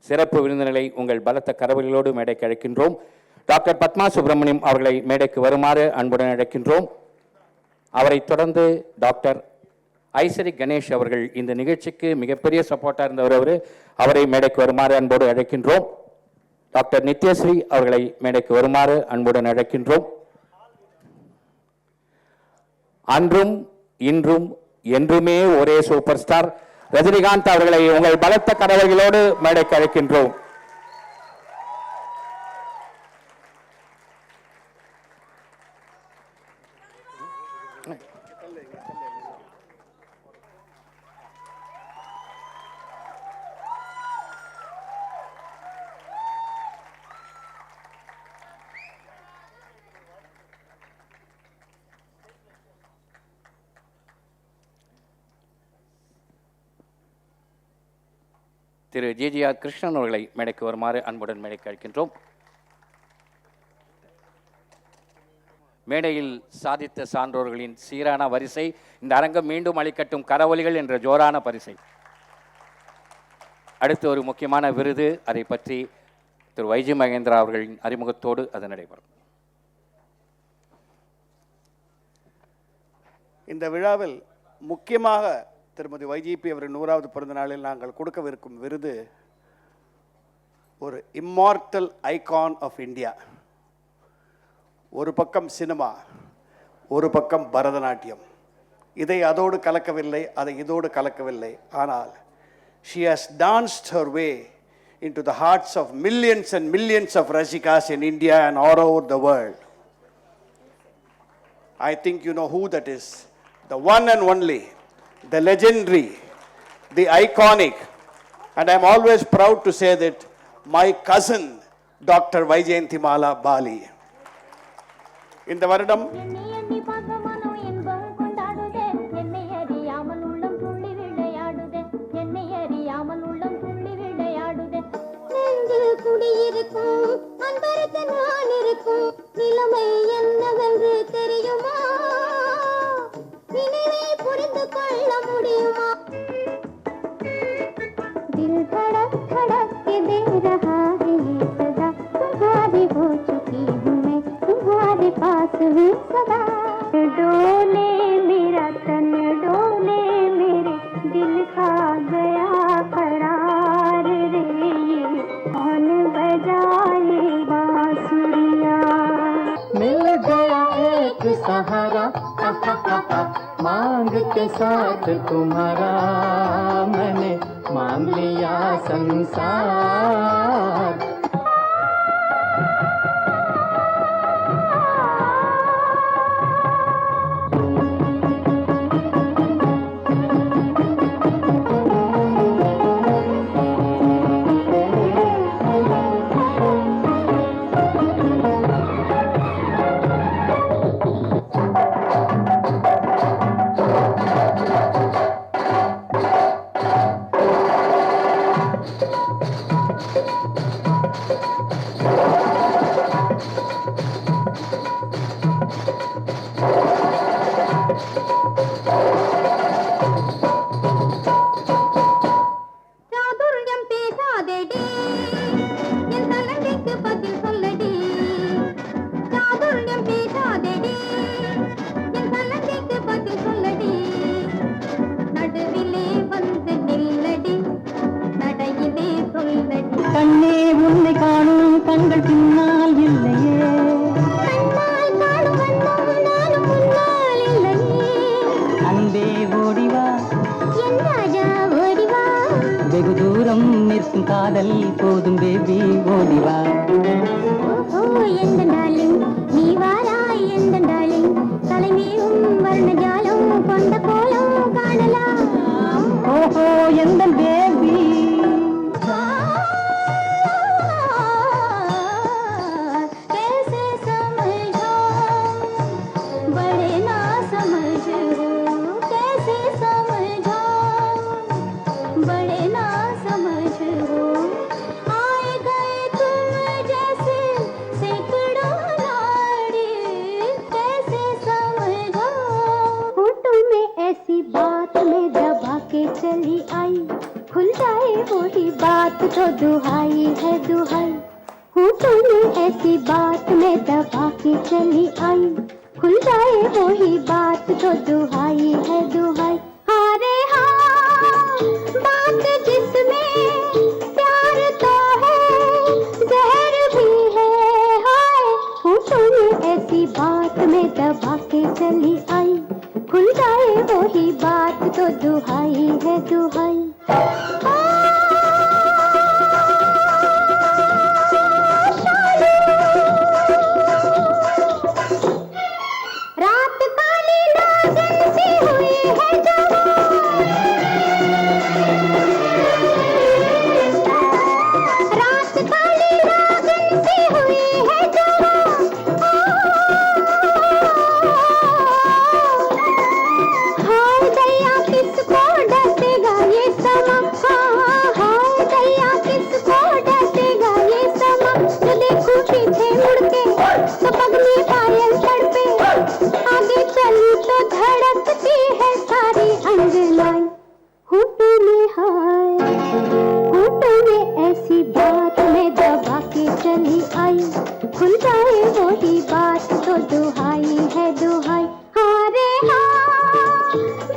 சிறப்பு விருந்தினரை உங்கள் பலத்த கரவொலிகளோடு மேடைக்கு அழைக்கின்றோம். டாக்டர் பத்மா சுப்பிரமணியம் அவர்களை மேடைக்கு வருமாறு அன்புடன் அழைக்கின்றோம். அவரைத் தொடர்ந்து டாக்டர் ஐசரி கணேஷ் அவர்கள் இந்த நிகழ்ச்சிக்கு மிகப்பெரிய சப்போர்ட்டாக இருந்தவர். அவரை மேடைக்கு வருமாறு அன்போடு அழைக்கின்றோம். டாக்டர் நித்யஸ்ரீ அவர்களை மேடைக்கு வருமாறு அன்புடன் அழைக்கின்றோம். அன்றும் இன்றும் என்றுமே ஒரே சூப்பர் ஸ்டார் ரஜினிகாந்த் அவர்களை உங்கள் பலத்த கரவொலிகளோடு மேடைக்கு அழைக்கின்றோம். திரு ஜிஜிஆர் கிருஷ்ணன் அவர்களை மேடைக்கு வருமாறு அன்புடன் மேடைக்கு அழைக்கின்றோம். மேடையில் சாதித்த சான்றோர்களின் சீரான வரிசை, இந்த அரங்கம் மீண்டும் அளிக்கட்டும் கரவொலிகள் என்ற ஜோரான பரிசை. அடுத்து ஒரு முக்கியமான விருது, அதை பற்றி திரு வைஜி மகேந்திரா அவர்களின் அறிமுகத்தோடு அது நடைபெறும். இந்த விழாவில் முக்கியமாக திருமதி வைஜிபி அவரின் 100வது பிறந்த நாளில் நாங்கள் கொடுக்கவிருக்கும் விருது ஒரு இம்மார்டல் ஐகான் ஆஃப் இந்தியா. ஒரு பக்கம் சினிமா, ஒரு பக்கம் பரதநாட்டியம். இதை அதோடு கலக்கவில்லை, அதை இதோடு கலக்கவில்லை. ஆனால் she has danced her way into the hearts of millions and millions of Rasikas in India and all over the world. I think you know who that is. The one and only, the legendary, the iconic, and I'm always proud to say that my cousin Dr. Vaijayanthimala Bali. இந்த வருடம் डोले मेरा तन डोले मेरे दिल खा गया करार रे ये कौन बजाए बांसुरिया मिल गया एक सहारा मांग के साथ तुम्हारा मैंने मांग लिया संसार காதல் போதும் பேபி ஓடிவா ஓ எந்த டாலிங் நீ வாராய் எந்த டாலிங் தலைமேவும் வர்ணஜாலம் கொண்ட கோலம் காணலாம் ஓஹோ எந்த பேபி कैसे समझो बड़े ना समझो कैसे समझो बड़े ना समझो आए गए तुम दुहाई है दुहाई, होठों में ऐसी बात मैं दबा के चली आई, खुल जाए वही बात तो दुहाई है दुहाई। अरे हाँ, बात जिसमें प्यार तो है, जहर भी है, हाय होठों में ऐसी बात मैं दबा के चली आई, खुल जाए वही बात तो दुहाई है दुहाई। रात काली नागिन सी हुई है जवान, रात काली नागिन सी हुई है जवान, हाय दैया किसको डसेगा ये समा, हाय दैया किसको डसेगा ये समा, तो देखो पीछे मुड़ के तो पगली पायल तड़पे, आगे चली तो धड़कती है सारी अंगनाई, होठों में हाय, होठों में ऐसी बात मैं दबा के चली आई, खुल जाए वही बात तो दुहाई है दुहाई। अरे हाँ,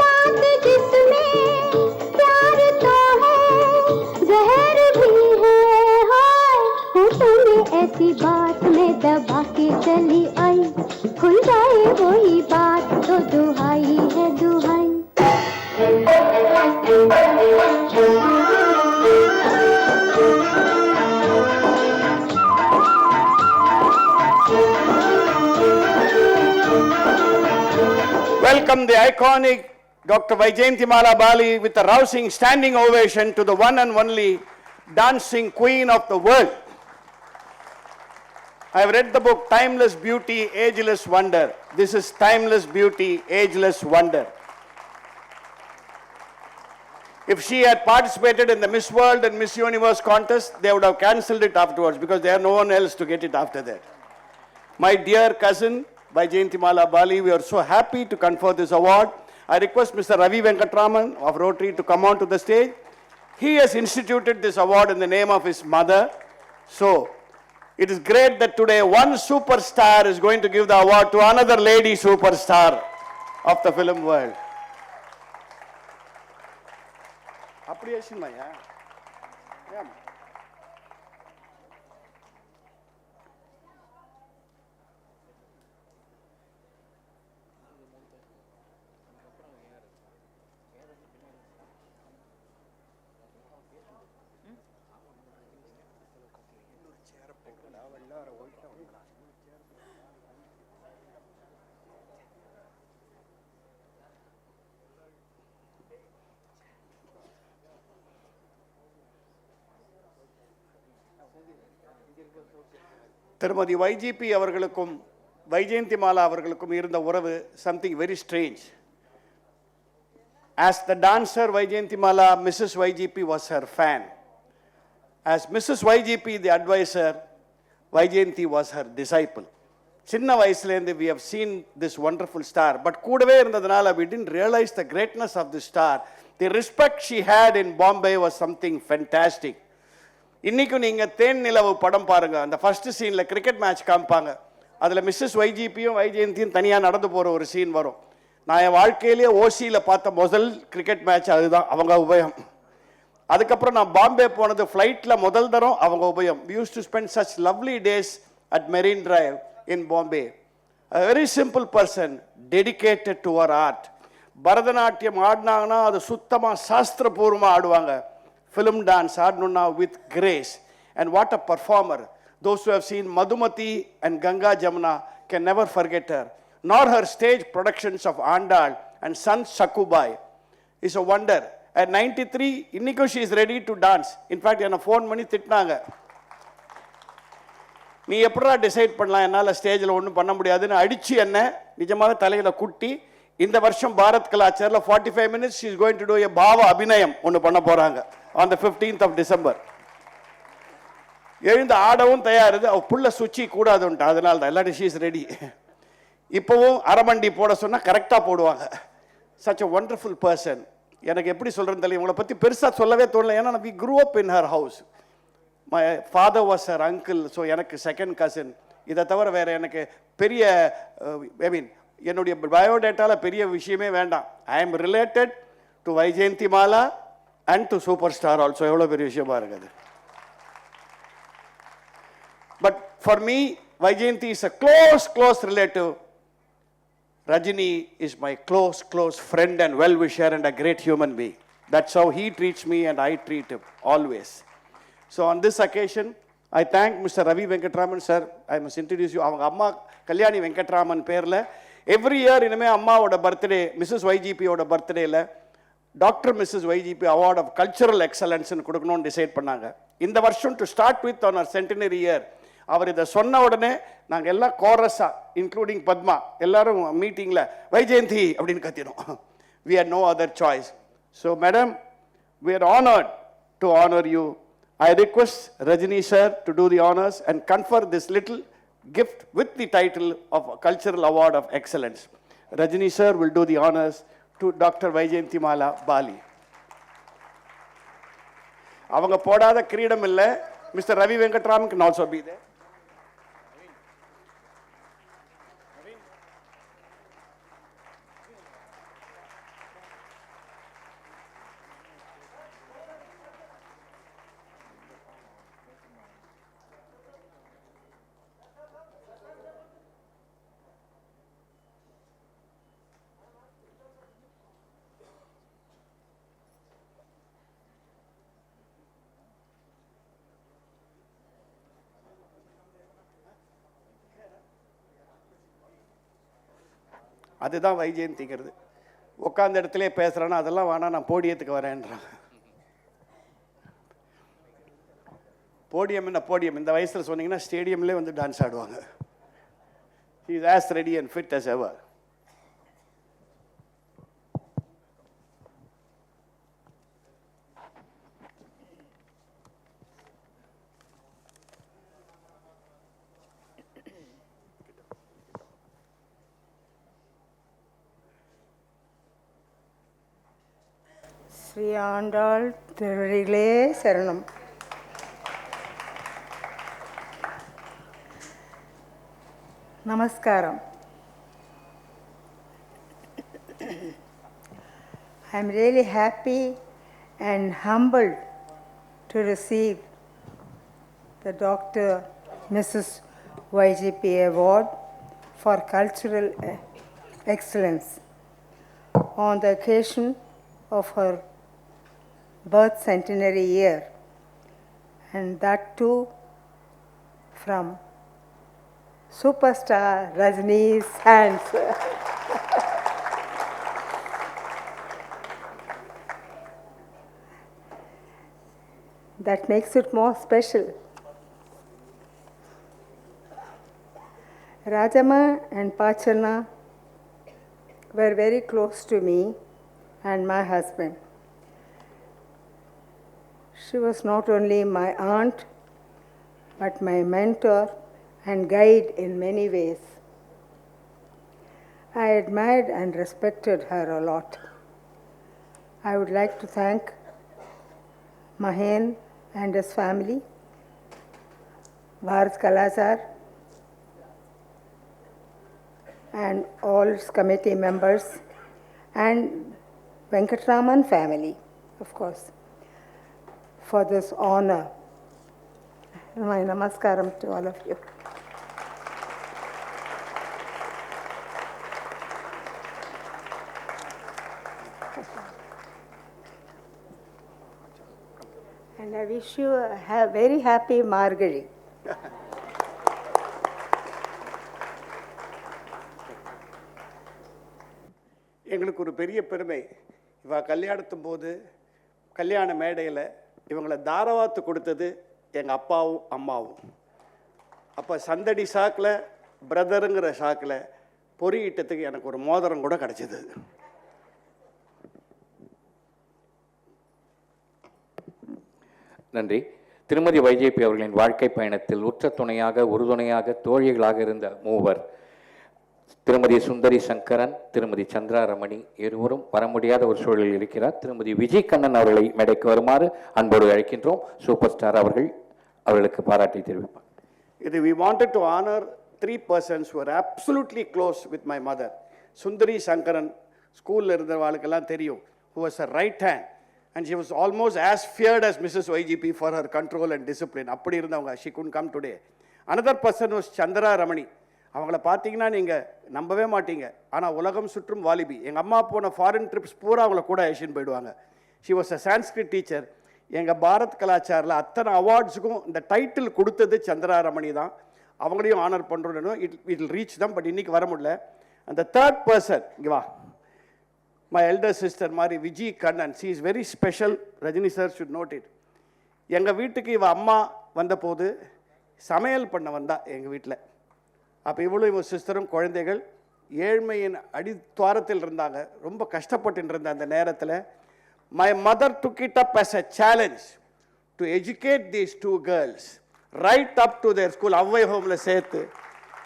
बात जिसमें प्यार तो है, जहर भी है, हाय होठों में ऐसी बात मैं दबा के चली आई, खुल जाए वही बात तो दुहाई है दुहाई। Welcome the iconic Dr. Vaijayanthimala Bali with a rousing standing ovation to the one and only dancing queen of the world. I have read the book Timeless Beauty, Ageless Wonder. This is Timeless Beauty, Ageless Wonder. If she had participated in the Miss World and Miss Universe contest, they would have cancelled it afterwards because there are no one else to get it after that. My dear cousin, Vaijayanthimala Bali, we are so happy to confer this award. I request Mr. Ravi Venkatraman of Rotary to come on to the stage. He has instituted this award in the name of his mother. So, it is great that today one superstar is going to give the award to another lady superstar of the film world. Appreciation, Maya. Yeah. திருமதி YGP அவர்களுக்கும் வைஜெயந்திமாலா அவர்களுக்கும் இருந்த உறவு something very strange. As the dancer Vaijayanthimala, Mrs. YGP was her fan. As Mrs. YGP, the advisor, Vaijayanthi was her disciple. சின்ன வயசுலேருந்து we have seen this wonderful star, but கூடவே இருந்ததுனால we didn't realize the greatness of the star. The respect she had in Bombay was something fantastic. இன்றைக்கும் நீங்கள் தேன் நிலவு படம் பாருங்கள், அந்த ஃபஸ்ட்டு சீனில் கிரிக்கெட் மேட்ச் காமிப்பாங்க, அதில் மிஸ்ஸஸ் வைஜிபியும் வைஜெயந்தியும் தனியாக நடந்து போகிற ஒரு சீன் வரும். நான் என் வாழ்க்கையிலேயே ஓசியில் பார்த்த முதல் கிரிக்கெட் மேட்ச் அதுதான், அவங்க உபயம். அதுக்கப்புறம் நான் பாம்பே போனது ஃப்ளைட்டில் முதல் தரம் அவங்க உபயம். We used to spend such lovely days at Marine Drive in Bombay. A very simple person, dedicated to her art. Bharatanatyam ஆடினாங்கன்னா அது சுத்தமாக சாஸ்திரபூர்வமாக ஆடுவாங்க. Film dance ஆடணும்னா with grace. And what a performer. Those who have seen Madhumati and Ganga Jamuna can never forget her. Nor her stage productions of Andal and Son Sakubai is a wonder. At 93, இன்னைக்கும் she is ready to dance. In fact, என்னை phone பண்ணி திட்டினாங்க, நீ எப்படா decide பண்ணலாம், என்னால் ஸ்டேஜில் ஒன்றும் பண்ண முடியாதுன்னு அடித்து என்ன நிஜமாக தலையில் குட்டி. இந்த வருஷம் Bharat கலாச்சாரில் 45 minutes she is going to do a பாவ அபிநயம் ஒன்று பண்ண போகிறாங்க on the 15th of December. எழுந்து ஆடவும் தயாரிது, அவள் புள்ள சுச்சி கூடாதுன்ட்டு, அதனால தான் எல்லாரும் she is ready. இப்போவும் அரமண்டி போட சொன்னால் கரெக்டாக போடுவாங்க. such a wonderful person. எனக்கு எப்படி சொல்கிறேன்னு தெரியல, உங்களை பற்றி பெருசாக சொல்லவே தோணலை, ஏன்னா we grew up in her house. My father was her uncle, so எனக்கு செகண்ட் கசின். இதை தவிர வேறு எனக்கு பெரிய ஐ மீன் என்னுடைய பயோடேட்டாவில் பெரிய விஷயமே வேண்டாம். I am related to Vyjayanthimala and to super star also. எவ்வளோ பெரிய விஷயமா இருக்குது. But for me Vaijayanti is a close relative. Rajini is my close friend and well-wisher and a great human being. That's how he treats me and I treat him always. So on this occasion, I thank Mr. Ravi Venkatraman sir. I must introduce you. அவங்க அம்மா கல்யாணி வெங்கட்ராமன் பேரில் every year இனிமேல் அம்மாவோட birthday, Mrs வைஜிபியோட பர்த்டேயில் doctor Mrs YGP award of cultural எக்ஸலன்ஸ்னு கொடுக்கணும்னு decide பண்ணாங்க. இந்த வருஷம் to start with on her centenary year. அவர் இதை சொன்ன உடனே நாங்கள் எல்லாம் கோரஸாக இன்க்ளூடிங் பத்மா எல்லாரும் மீட்டிங்கில் வைஜெயந்தி அப்படின்னு கத்தினோம். We had no other choice. So madam, we are honored to honor you. I request Rajini sir to do the honors and confer this little gift with the title of Cultural Award of Excellence. Rajini sir will do the honors to Dr. Vaijayanthimala Bali. அவங்க போடாத கிரீடம் இல்லை. Mr. Ravi Venkatraman can also be there. அதுதான் வைஜெயந்திங்கிறது. உட்காந்த இடத்துல பேசுகிறேன்னா அதெல்லாம் வேணாம், நான் போடியத்துக்கு வரேன்றாங்க. போடியம் என்ன போடியம், இந்த வயசில் சொன்னீங்கன்னா ஸ்டேடியம்லேயே வந்து டான்ஸ் ஆடுவாங்க. He is as ready and fit as ever. Sri Andal திருவடிகளே சரணம். நமஸ்காரம். I am really happy and humbled to receive the Dr. Mrs. YGP Award for Cultural Excellence on the occasion of her birth centenary year, and that too from superstar Rajini's hands. That makes it more special. Rajamma and Pachanna were very close to me and my husband. She was not only my aunt, but my mentor and guide in many ways. I admired and respected her a lot. I would like to thank Mahen and his family, Bharat Kalazar, and all its committee members, and Venkatraman family, of course, for this honor. My namaskaram to all of you. And I wish you a very happy Margazhi. எங்களுக்கு ஒரு பெரிய பெருமை. இவ கல்யாணத்தும் போது கல்யாண மேடையில் இவங்களை தாரவாத்து கொடுத்தது எங்கள் அப்பாவும் அம்மாவும். அப்போ சந்தடி சாக்கில் பிரதருங்கிற சாக்கில் பொறியிட்டத்துக்கு எனக்கு ஒரு மோதிரம் கூட கிடச்சிது. நன்றி. திருமதி வைஜேபி அவர்களின் வாழ்க்கை பயணத்தில் உற்ற துணையாக உறுதுணையாக தோழிகளாக இருந்த மூவர் திருமதி சுந்தரி சங்கரன், திருமதி சந்திரா ரமணி இருவரும் வர முடியாத ஒரு சூழலில் இருக்கிறார். திருமதி விஜய் கண்ணன் அவர்களை மேடைக்கு வருமாறு அன்போடு அழைக்கின்றோம். சூப்பர் ஸ்டார் அவர்கள் அவர்களுக்கு பாராட்டி தெரிவிப்பார். We wanted to honor 3 persons who were absolutely close with my mother. Sundari Shankaran, school irundhavalukkellam theriyum, who was her right hand, and she was almost as feared as Mrs. YGP for her control and discipline. Appadi irundhavanga, she couldn't come today. Another person was Chandra Ramani. அவங்கள பார்த்தீங்கன்னா நீங்கள் நம்பவே மாட்டீங்க. ஆனால் உலகம் சுற்றும் வாலிபி. எங்கள் அம்மா போன ஃபாரின் ட்ரிப்ஸ் பூரா அவங்கள கூட ஏஷியன் போயிடுவாங்க. She was a Sanskrit teacher. எங்கள் பாரத் கலாச்சாரில் அத்தனை அவார்ட்ஸுக்கும் இந்த டைட்டில் கொடுத்தது சந்திரா ரமணி தான். அவங்களையும் ஆனர் பண்ணுறோன்னு இட் ரீச் தம். பட் இன்றைக்கி வர முடியல. அந்த தேர்ட் பர்சன் இங்கே வா, மை எல்டர் சிஸ்டர் மாதிரி Viji Kannan. She is very special. Rajini sir should note it. எங்கள் வீட்டுக்கு இவ அம்மா வந்தபோது சமையல் பண்ண வந்தா எங்கள் வீட்டில். அப்போ இவ்வளோ இவன் சிஸ்டரும் குழந்தைகள் ஏழ்மையின் அடித்துவாரத்தில் இருந்தாங்க, ரொம்ப கஷ்டப்பட்டு இருந்த அந்த நேரத்தில் my mother took it up as a challenge to educate these 2 girls right up to their school. Avvai ஹோமில் சேர்த்து,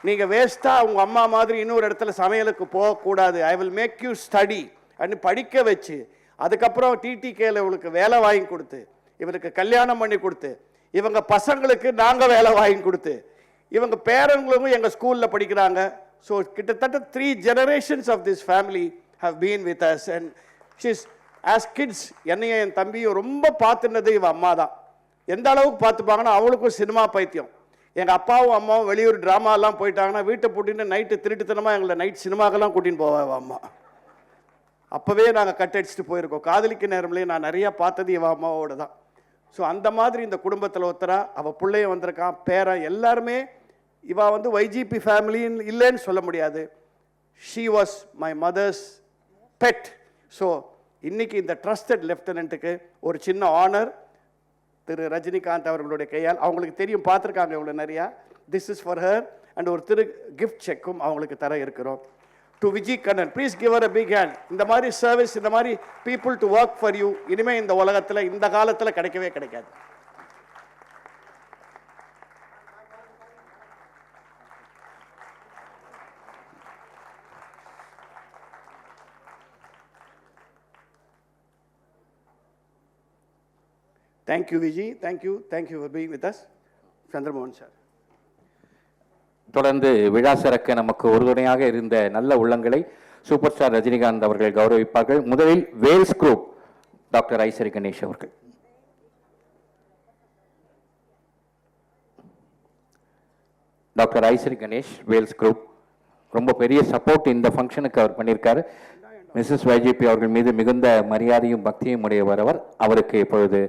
நீங்கள் வேஸ்ட்டாக உங்கள் அம்மா மாதிரி இன்னொரு இடத்துல சமையலுக்கு போகக்கூடாது, I will make you study அப்படின்னு படிக்க வச்சு, அதுக்கப்புறம் டிடிகேல இவளுக்கு வேலை வாங்கி கொடுத்து, இவளுக்கு கல்யாணம் பண்ணி கொடுத்து, இவங்க பசங்களுக்கு நாங்கள் வேலை வாங்கி கொடுத்து, இவங்க பேரங்களும் எங்கள் ஸ்கூலில் படிக்கிறாங்க. ஸோ கிட்டத்தட்ட 3 generations of this family have been with us. And she's as kids என்னையும் என் தம்பியும் ரொம்ப பார்த்துனது இவன் அம்மா தான். எந்த அளவுக்கு பார்த்துப்பாங்கன்னா அவளுக்கும் சினிமா பைத்தியம். எங்கள் அப்பாவும் அம்மாவும் வெளியூர் ட்ராமாலாம் போயிட்டாங்கன்னா வீட்டை பூட்டின்னு நைட்டு திருட்டுத்தனமாக எங்களை நைட் சினிமாக்கெல்லாம் கூட்டின்னு போவேன் அம்மா. அப்போவே நாங்கள் கட்டடிச்சுட்டு போயிருக்கோம். காதலிக்க நேரம்லேயே நான் நிறையா பார்த்தது இவன் அம்மாவோட தான். ஸோ அந்த மாதிரி இந்த குடும்பத்தில் ஒருத்தரா அவள் பிள்ளைய வந்திருக்கான், பேரன் எல்லாருமே. இவள் வந்து YGP ஃபேமிலின்னு இல்லைன்னு சொல்ல முடியாது. She was my mother's pet. So இன்னைக்கு இந்த ட்ரஸ்டட் லெஃப்டினண்ட்டுக்கு ஒரு சின்ன ஆனர் திரு ரஜினிகாந்த் அவர்களுடைய கையால், அவங்களுக்கு தெரியும், பார்த்துருக்காங்க இவ்வளோ நிறையா. This is for her. And ஒரு கிஃப்ட் செக்கும் அவங்களுக்கு தர இருக்கிறோம். To Viji Kannan, please give her a big hand. இந்த மாதிரி சர்வீஸ், இந்த மாதிரி people to work for you இனிமேல் இந்த உலகத்தில் இந்த காலத்தில் கிடைக்கவே கிடைக்காது. Thank you, Vijay. Thank you for being with us. Chandramohan sir. தொடர்ந்து விழா சிறக்க நமக்கு உறுதுணையாக இருந்த நல்ல உள்ளங்களை சூப்பர் ஸ்டார் ரஜினிகாந்த் அவர்கள் கௌரவிப்பார்கள். முதலில் வேல்ஸ் குரூப் டாக்டர் ஐசரி கணேஷ் அவர்கள். டாக்டர் ஐசரி கணேஷ், வேல்ஸ் குரூப், ரொம்ப பெரிய சப்போர்ட் இந்த ஃபங்க்ஷனுக்கு அவர் பண்ணியிருக்காரு. மிஸ்ஸஸ் YGP அவர்கள் மீது மிகுந்த மரியாதையும் பக்தியும் உடையவர் அவர். அவருக்கு இப்பொழுது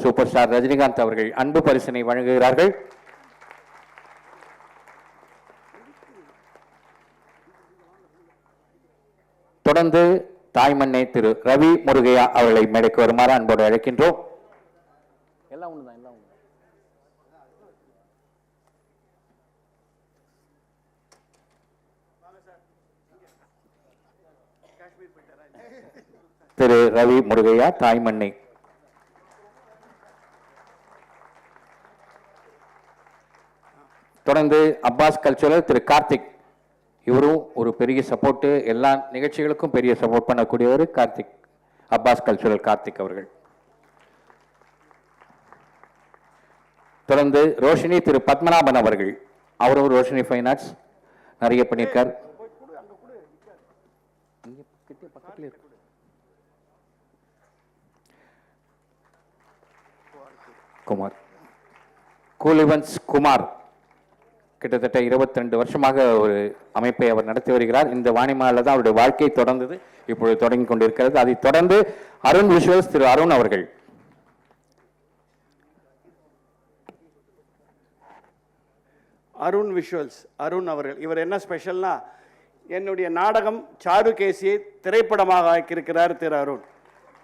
சூப்பர் ஸ்டார் ரஜினிகாந்த் அவர்கள் அன்பு பரிசினை வழங்குகிறார்கள். தொடர்ந்து தாய்மண்ணை திரு ரவி முருகையா அவர்களை மேடைக்கு வருமாறு அன்போடு அழைக்கின்றோம். திரு ரவி முருகையா, தாய்மண்ணை. தொடர்ந்து அப்பாஸ் கல்ச்சுரல் திரு கார்த்திக், இவரும் ஒரு பெரிய சப்போர்ட்டு, எல்லா நிகழ்ச்சிகளுக்கும் பெரிய சப்போர்ட் பண்ணக்கூடியவர் கார்த்திக், அப்பாஸ் கல்ச்சுரல் கார்த்திக் அவர்கள். தொடர்ந்து ரோஷினி திரு பத்மநாபன் அவர்கள், அவரும் ரோஷினி ஃபைன் ஆர்ட்ஸ் நிறைய பண்ணியிருக்கார். குமார், கூலிவன்ஸ் குமார், கிட்டத்தட்ட 22 வருஷமாக ஒரு அமைப்பை அவர் நடத்தி வருகிறார். இந்த வாணிமாவில் தான் அவருடைய வாழ்க்கை தொடர்ந்தது, இப்பொழுது தொடங்கி கொண்டிருக்கிறது. அதை தொடர்ந்து அருண் விஷுவல்ஸ் திரு அருண் அவர்கள். அருண் விஷுவல்ஸ், அருண் அவர்கள். இவர் என்ன ஸ்பெஷல்னா, என்னுடைய நாடகம் சாருகேசியை திரைப்படமாக ஆக்கியிருக்கிறார் திரு அருண்.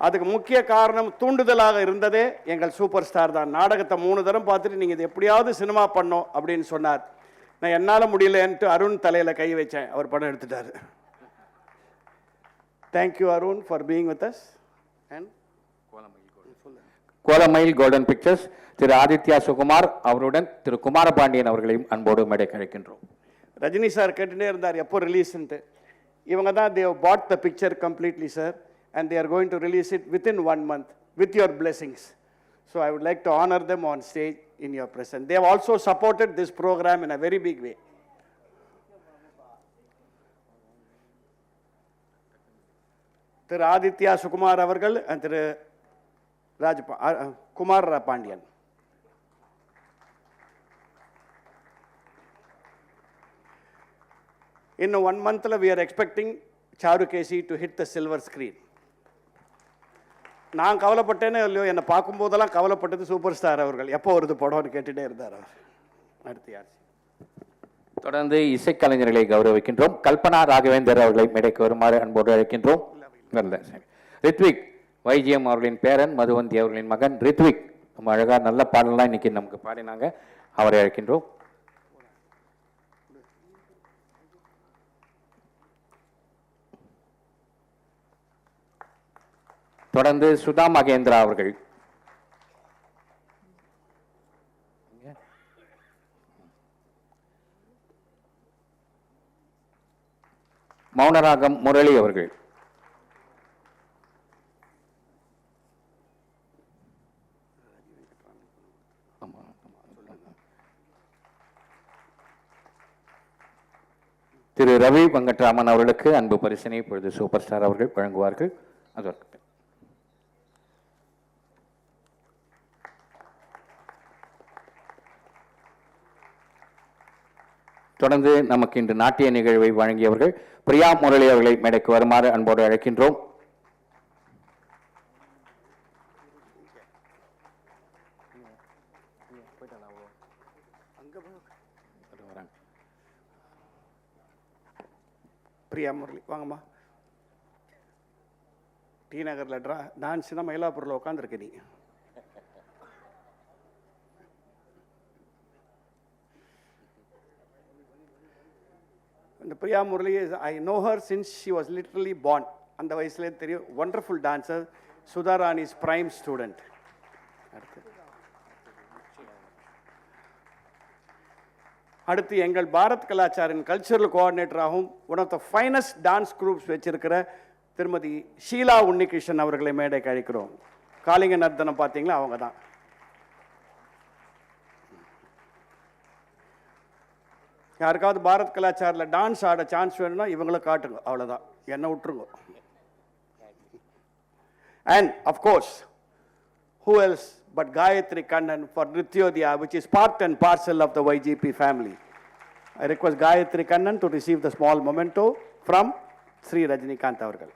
அதுக்கு முக்கிய காரணம், தூண்டுதலாக இருந்ததே எங்கள் சூப்பர் ஸ்டார் தான். நாடகத்தை 3 தரம் பார்த்துட்டு நீங்கள் இது எப்படியாவது சினிமா பண்ணோம் அப்படின்னு சொன்னார். நான் என்னால் முடியலன்ட்டு அருண் தலையில் கை வச்சேன், அவர் படம் எடுத்துட்டார். Thank you Arun for being with us. And Kolamayil Golden Pictures Thiru Aditya Sukumar அவருடன் திரு குமாரபாண்டியன் அவர்களையும் அன்போடு மேடை அழைக்கின்றோம். ரஜினி சார் கேட்டுட்டே இருந்தார் எப்போ ரிலீஸ்ன்ட்டு. இவங்க தான் they have bought the picture completely, sir, and they are going to release it within 1 month with your blessings. So I would like to honor them on stage. in your presence. They have also supported this program in a very big way. திரு ஆதித்யா சுகுமார் அவர்கள் and திரு குமார் பாண்டியன். இன்னும் 1 monthல we are expecting Charukesi to hit the silver screen. நான் கவலைப்பட்டேனே இல்லையோ, என்னை பார்க்கும்போதெல்லாம் கவலைப்பட்டது super star அவர்கள். எப்போ வருது படம்னு கேட்டுகிட்டே இருந்தார் அவர். அடுத்து யார்? தொடர்ந்து இசைக்கலைஞர்களை கௌரவிக்கின்றோம். கல்பனா ராகவேந்தர் அவர்களை மேடைக்கு வருமாறு அன்போடு அழைக்கின்றோம். ரித்விக் வைஜிஎம் அவர்களின் பேரன், மதுவந்தி அவர்களின் மகன் ரித்விக் ரொம்ப அழகாக நல்ல பாடலாம் இன்னைக்கு நமக்கு பாடினாங்க. அவரை அழைக்கின்றோம். தொடர்ந்து சுதா மகேந்திரா அவர்கள். மௌனராகம் முரளி அவர்கள். திரு ரவி வெங்கட்ராமன் அவர்களுக்கு அன்பு பரிசினை இப்பொழுது சூப்பர் ஸ்டார் அவர்கள் வழங்குவார்கள். அதற்கு தொடர்ந்து நமக்கு இன்று நாட்டிய நிகழ்வை வழங்கியவர்கள் பிரியா முரளி அவர்களை மேடைக்கு வருமாறு அன்போடு அழைக்கின்றோம். பிரியா முரளி வாங்கம்மா. டி நகரில் டான்ஸ்னா மயிலாப்பூரில் உட்காந்துருக்க நீ. இந்த Priya Murali, I know her since she was literally born. அந்த வயசுலேயே தெரியும். Wonderful dancer, Sudharani's prime student. அடுத்து எங்கள் பாரத் கலாச்சாரின் கல்ச்சரல் கோஆர்டினேட்டராகவும் one of the finest dance groups வச்சிருக்கிற திருமதி ஷீலா உன்னிகிருஷ்ணன் அவர்களை மேடைக்கு அழைக்கிறோம். காளிங்க நர்த்தனம் பார்த்தீங்களா, அவங்க தான். யாருக்காவது பாரத் கலாச்சாரில் டான்ஸ் ஆட சான்ஸ் வேணும்னா இவங்களை காட்டுங்க, அவ்வளோதான், என்னை விட்டுருங்க. And of course who else but Gayatri Kannan for Nrityodaya, which is part and parcel of the YGP family. I request Gayatri Kannan to receive the small memento from Sri Rajinikanth avargal.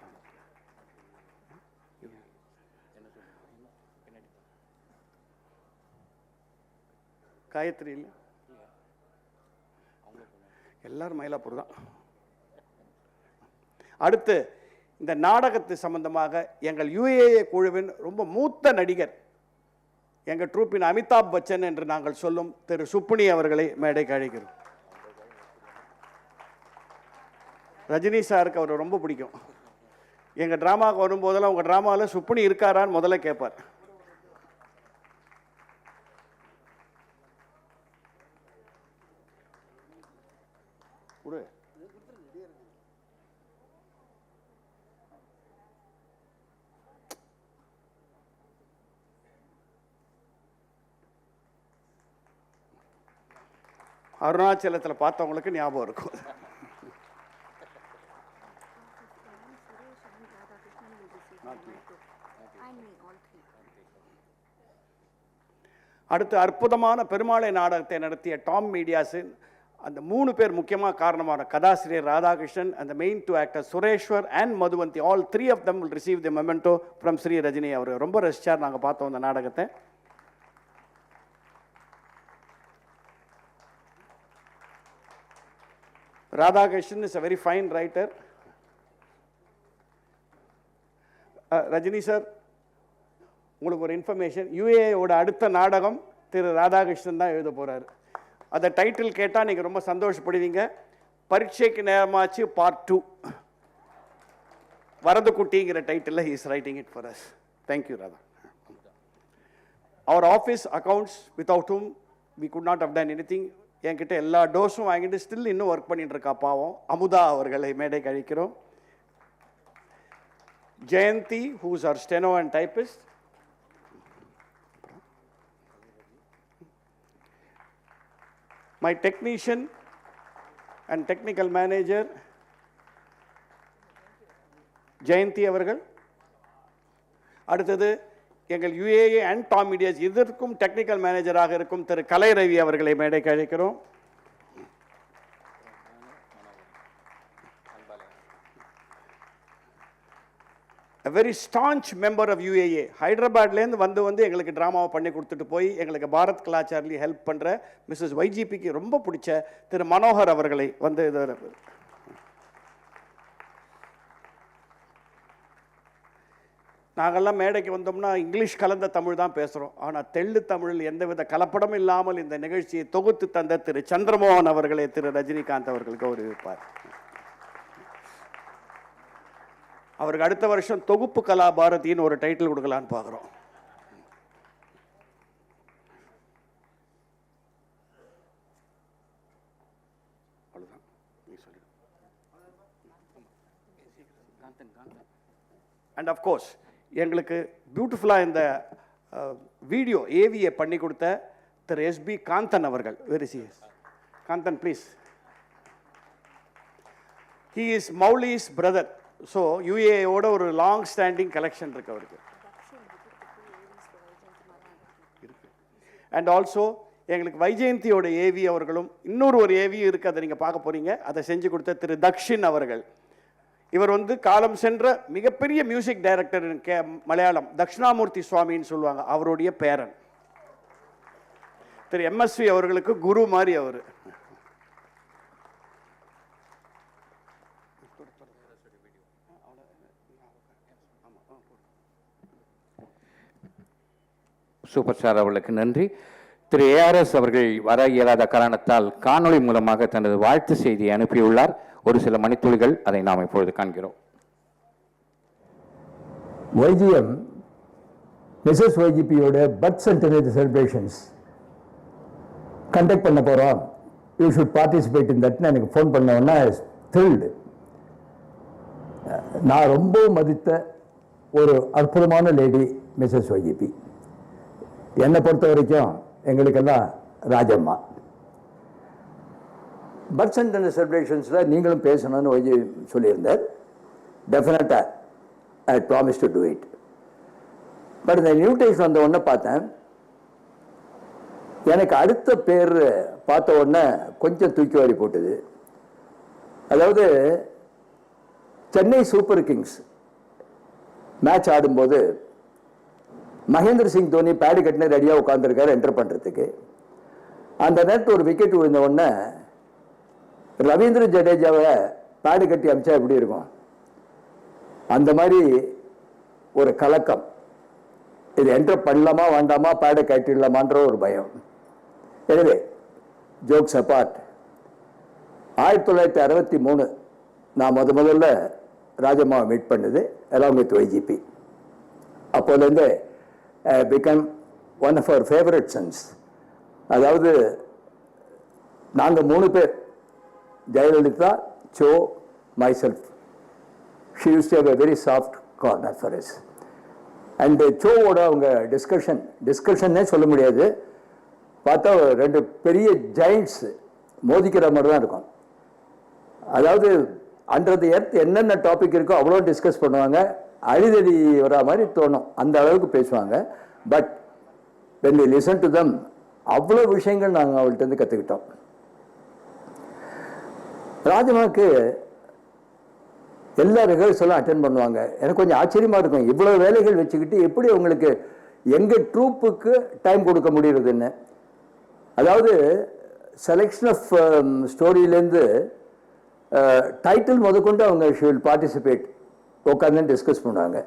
Gayatri இல்ல, எல்லாரும் மயிலாப்பூர் தான். அடுத்து இந்த நாடகத்து சம்பந்தமாக எங்கள் UAA குழுவின் ரொம்ப மூத்த நடிகர், எங்கள் ட்ரூப்பின் அமிதாப் பச்சன் என்று நாங்கள் சொல்லும் திரு சுப்புனி அவர்களை மேடைக்கு அழைக்கிறோம். ரஜினி சாருக்கு அவர் ரொம்ப பிடிக்கும். எங்கள் ட்ராமாவுக்கு வரும்போதெல்லாம் உங்கள் ட்ராமாவில் சுப்புனி இருக்காரான்னு முதல்ல கேட்பார். அருணாச்சலத்தில் பார்த்தவங்களுக்கு ஞாபகம் இருக்கும். அடுத்து அற்புதமான பெருமாளை நாடகத்தை நடத்திய டாம் மீடியாஸின் அந்த 3 பேர் முக்கியமாக காரணமான கதாசிரியர் Radhakrishnan and the main 2 actors Sureshwar and Madhuvanti, all 3 of them will receive the memento from Sri Rajini. அவர் ரொம்ப ரசிச்சார் நாங்கள் பார்த்தோம் அந்த நாடகத்தை. Radhakrishnan is a very fine writer. Rajini sir, உங்களுக்கு ஒரு இன்ஃபர்மேஷன், UAA-ஓட அடுத்த நாடகம் திரு ராதாகிருஷ்ணன் தான் எழுத போகிறார். அந்த டைட்டில் கேட்டால் நீங்கள் ரொம்ப சந்தோஷப்படுவீங்க. பரீட்சைக்கு நேரமாச்சு பார்ட் 2, வரது குட்டிங்கிற title he is writing it for us. Thank you, Radha. Our office accounts, without whom we could not have done anything. என்கிட்ட எல்லா டோஸும் வாங்கிட்டு ஸ்டில் இன்னும் ஒர்க் பண்ணிட்டு இருக்கா பாவம், அமுதா அவர்களை மேடைக்கு அழைக்கிறோம். Jayanthi, who is our steno and typist. My technician and technical manager, Jayanthi அவர்கள். அடுத்தது எங்கள் UAA அண்ட் டாம் மீடியாஸ் இதற்கும் டெக்னிக்கல் மேனேஜராக இருக்கும் திரு கலை ரவி அவர்களை மேடைக்கு அழைக்கிறோம். A very staunch member of UAA. ஹைதராபாத்லேருந்து வந்து எங்களுக்கு ட்ராமாவை பண்ணி கொடுத்துட்டு போய் எங்களுக்கு பாரத் கலாச்சாரில் ஹெல்ப் பண்ணுற மிஸ்ஸஸ் YGPக்கு ரொம்ப பிடிச்ச திரு மனோகர் அவர்களை வந்து நாங்கள்லாம் மேடைக்கு வந்தோம்னா இங்கிலீஷ் கலந்த தமிழ் தான் பேசுகிறோம். ஆனால் தெள்ளு தமிழில் எந்தவித கலப்படமும் இல்லாமல் இந்த நிகழ்ச்சியை தொகுத்து தந்த திரு சந்திரமோகன் அவர்களை திரு ரஜினிகாந்த் அவர்களுக்கு கௌரவிப்பார். அவருக்கு அடுத்த வருஷம் தொகுப்பு கலா பாரதின்னு ஒரு டைட்டில் கொடுக்கலான்னு பார்க்குறோம். அவ்வளோதான், நீ சொல்லு. அண்ட் அஃப்கோர்ஸ் எங்களுக்கு பியூட்டிஃபுல்லாக இந்த வீடியோ ஏவியை பண்ணி கொடுத்த திரு SB காந்தன் அவர்கள். Very serious Kanthan please. He is Mouli's brother. So UAAவோட ஒரு லாங் ஸ்டாண்டிங் கலெக்ஷன் இருக்கு அவருக்கு. அண்ட் ஆல்சோ எங்களுக்கு வைஜெயந்தியோட ஏவி அவர்களும் இன்னொரு ஒரு ஏவியும் இருக்குது, அதை நீங்கள் பார்க்க போகிறீங்க. அதை செஞ்சு கொடுத்த திரு தக்ஷின் அவர்கள். இவர் வந்து காலம் சென்ற மிகப்பெரிய மியூசிக் டைரக்டர் மலையாளம் தக்ஷணாமூர்த்தி சுவாமின்னு சொல்லுவாங்க, அவருடைய பேரன். திரு MSV அவர்களுக்கு குரு மாதிரி அவர். சூப்பர் ஸ்டார் அவர்களுக்கு நன்றி. திரு ARS அவர்கள் வர இயலாத காரணத்தால் காணொளி மூலமாக தனது வாழ்த்து செய்தியை அனுப்பியுள்ளார். ஒரு சில மணித்துளிகள் அதை நாம் இப்பொழுது காண்கிறோம். YGM மிஸ்ஸஸ் YGPயோட பர்த் சென்டனரி செலிப்ரேஷன்ஸ் கண்டக்ட் பண்ண போகிறோம், யூ ஷுட் பார்ட்டிசிபேட் இன் தட்னு எனக்கு ஃபோன் பண்ண உடனே த்ரில்டு. நான் ரொம்ப மதித்த ஒரு அற்புதமான லேடி மிஸ்ஸஸ் YGP. என்னை பொறுத்த வரைக்கும் எங்களுக்கெல்லாம் ராஜம்மா. பர்த் சென்டனரி செலிப்ரேஷன்ஸில் நீங்களும் பேசணும்னு YG சொல்லியிருந்தார். டெஃபினட்டாக I promise to do it. But இந்த இன்விடேஷன் வந்த உடனே பார்த்தேன், எனக்கு அடுத்த பேர் பார்த்த உடனே கொஞ்சம் தூக்கி வாரி போட்டுது. அதாவது சென்னை சூப்பர் கிங்ஸ் மேட்ச் ஆடும்போது மகேந்திர சிங் தோனி பேடு கட்டின ரெடியாக உட்காந்துருக்காரு என்டர் பண்ணுறதுக்கு. அந்த நேரத்தில் ஒரு விக்கெட் விழுந்த உடனே ரவீந்திர ஜடேஜாவை பேடு கட்டி அமிச்சா எப்படி இருக்கும், அந்த மாதிரி ஒரு கலக்கம். இது என்டர் பண்ணலாமா வேண்டாமா, பேடை கட்டிடலாமான்ற ஒரு பயம். எனவே ஜோக்ஸ் அப்பார்ட், 1963 நான் முதல்ல ராஜம்மாவை மீட் பண்ணது அலாங் வித் YGP. அப்போலேருந்து become one of our favourite sons. அதாவது நாங்கள் 3 பேர், Jayalalithaa, Cho, myself. She used to have a very soft corner for us. And சோவோட அவங்க டிஸ்கஷன்னே சொல்ல முடியாது. பார்த்தா 2 பெரிய ஜெயிண்ட்ஸ் மோதிக்கிற மாதிரி தான் இருக்கும். அதாவது அண்டர் தி எர்த் என்னென்ன டாபிக் இருக்கோ அவ்வளோ டிஸ்கஸ் பண்ணுவாங்க. அழிதடி வரா மாதிரி தோணும், அந்த அளவுக்கு பேசுவாங்க. But when we listen to them, அவ்வளோ விஷயங்கள் நாங்கள் அவள்கிட்ட கற்றுக்கிட்டோம். ராஜம்மாவுக்கு எல்லா ரிஹர்சலும் அட்டென்ட் பண்ணுவாங்க. எனக்கு கொஞ்சம் ஆச்சரியமாக இருக்கும், இவ்வளோ வேலைகள் வச்சுக்கிட்டு எப்படி உங்களுக்கு எங்கள் ட்ரூப்புக்கு டைம் கொடுக்க முடியறதுன்னு. அதாவது செலெக்ஷன் ஆஃப் ஸ்டோரியிலேருந்து டைட்டில் முதற்கொண்டு அவங்க ஷி வில் பார்ட்டிசிபேட், உட்காந்து டிஸ்கஸ் பண்ணுவாங்க.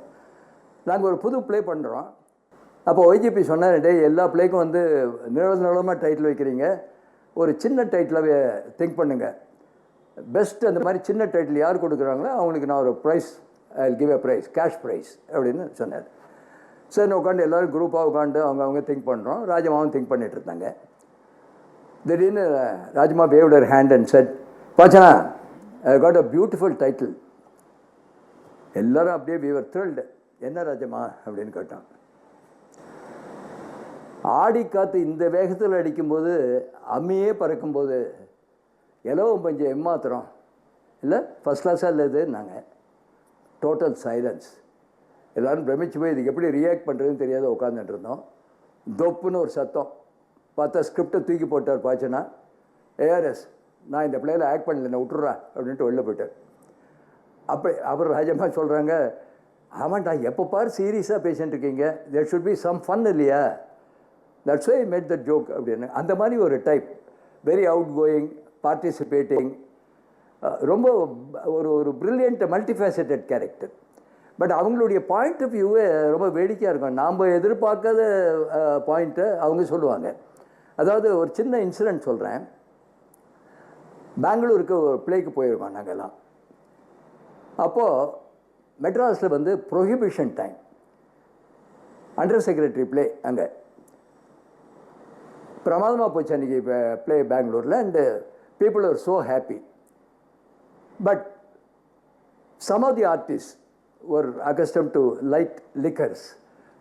நாங்கள் ஒரு புது ப்ளே பண்ணுறோம். அப்போ YGP சொன்னார், டே எல்லா ப்ளேக்கும் வந்து நிலமாக டைட்டில் வைக்கிறீங்க, ஒரு சின்ன டைட்டிலாகவே திங்க் பண்ணுங்கள், பெஸ்ட் அந்த மாதிரி சின்ன டைட்டில் யார் கொடுக்குறாங்களோ அவங்களுக்கு நான் ஒரு prize, I will give a prize, cash prize அப்படின்னு சொன்னார். சரி உட்காந்து எல்லோரும் குரூப்பாக உட்காந்து அவங்க திங்க் பண்ணுறோம். ராஜம்மாவும் திங்க் பண்ணிட்டு இருந்தாங்க. திடீர்னு Rajamma waved her hand and said, பாச்சனா I got a beautiful title. எல்லோரும் அப்படியே we were thrilled. என்ன ராஜம்மா அப்படின்னு கேட்டோம். ஆடி காற்று இந்த வேகத்தில் அடிக்கும்போது அம்மியே பறக்கும்போது எலவும் கொஞ்சம் ஏமாத்திரம் இல்லை ஃபஸ்ட் கிளாஸாக இல்லது நாங்கள் டோட்டல் சைலன்ஸ். எல்லோரும் பிரமிச்சு போய் இதுக்கு எப்படி ரியாக்ட் பண்ணுறதுன்னு தெரியாத உட்காந்துட்டு இருந்தோம். தொப்புன்னு ஒரு சத்தம். பார்த்தா ஸ்கிரிப்டை தூக்கி போட்டார் பாச்சனா. ஏஆர்எஸ், நான் இந்த பிள்ளையில் ஆக்ட் பண்ணல, என்ன விட்டுறா அப்படின்ட்டு வெளில போயிட்டார். அப்படி அவர் ராஜம்மா சொல்கிறாங்க, ஆமாண்டா எப்போ பாரு சீரியஸாக பேசிட்டு இருக்கீங்க, there should be some fun இல்லையா, that's why made the joke அப்படின்னு. அந்த மாதிரி ஒரு type, very outgoing, participating, ரொம்ப ஒரு பிரில்லியன்ட் மல்டிஃபேசட்டட் கேரக்டர். பட் அவங்களுடைய பாயிண்ட் ஆஃப் வியூவே ரொம்ப வேடிக்கையாக இருக்கும். நாம் எதிர்பார்க்காத பாயிண்ட்டை அவங்க சொல்லுவாங்க. அதாவது ஒரு சின்ன இன்சிடென்ட் சொல்கிறேன். பெங்களூருக்கு ஒரு பிளேக்கு போயிருக்கோம் நாங்கள்லாம். அப்போது மெட்ராஸில் வந்து prohibition time, under secretary play அங்கே பிரமாதமாக போச்சு அன்றைக்கி பிளே பெங்களூரில். And people are so happy. But some of the artist were accustomed to light liquors.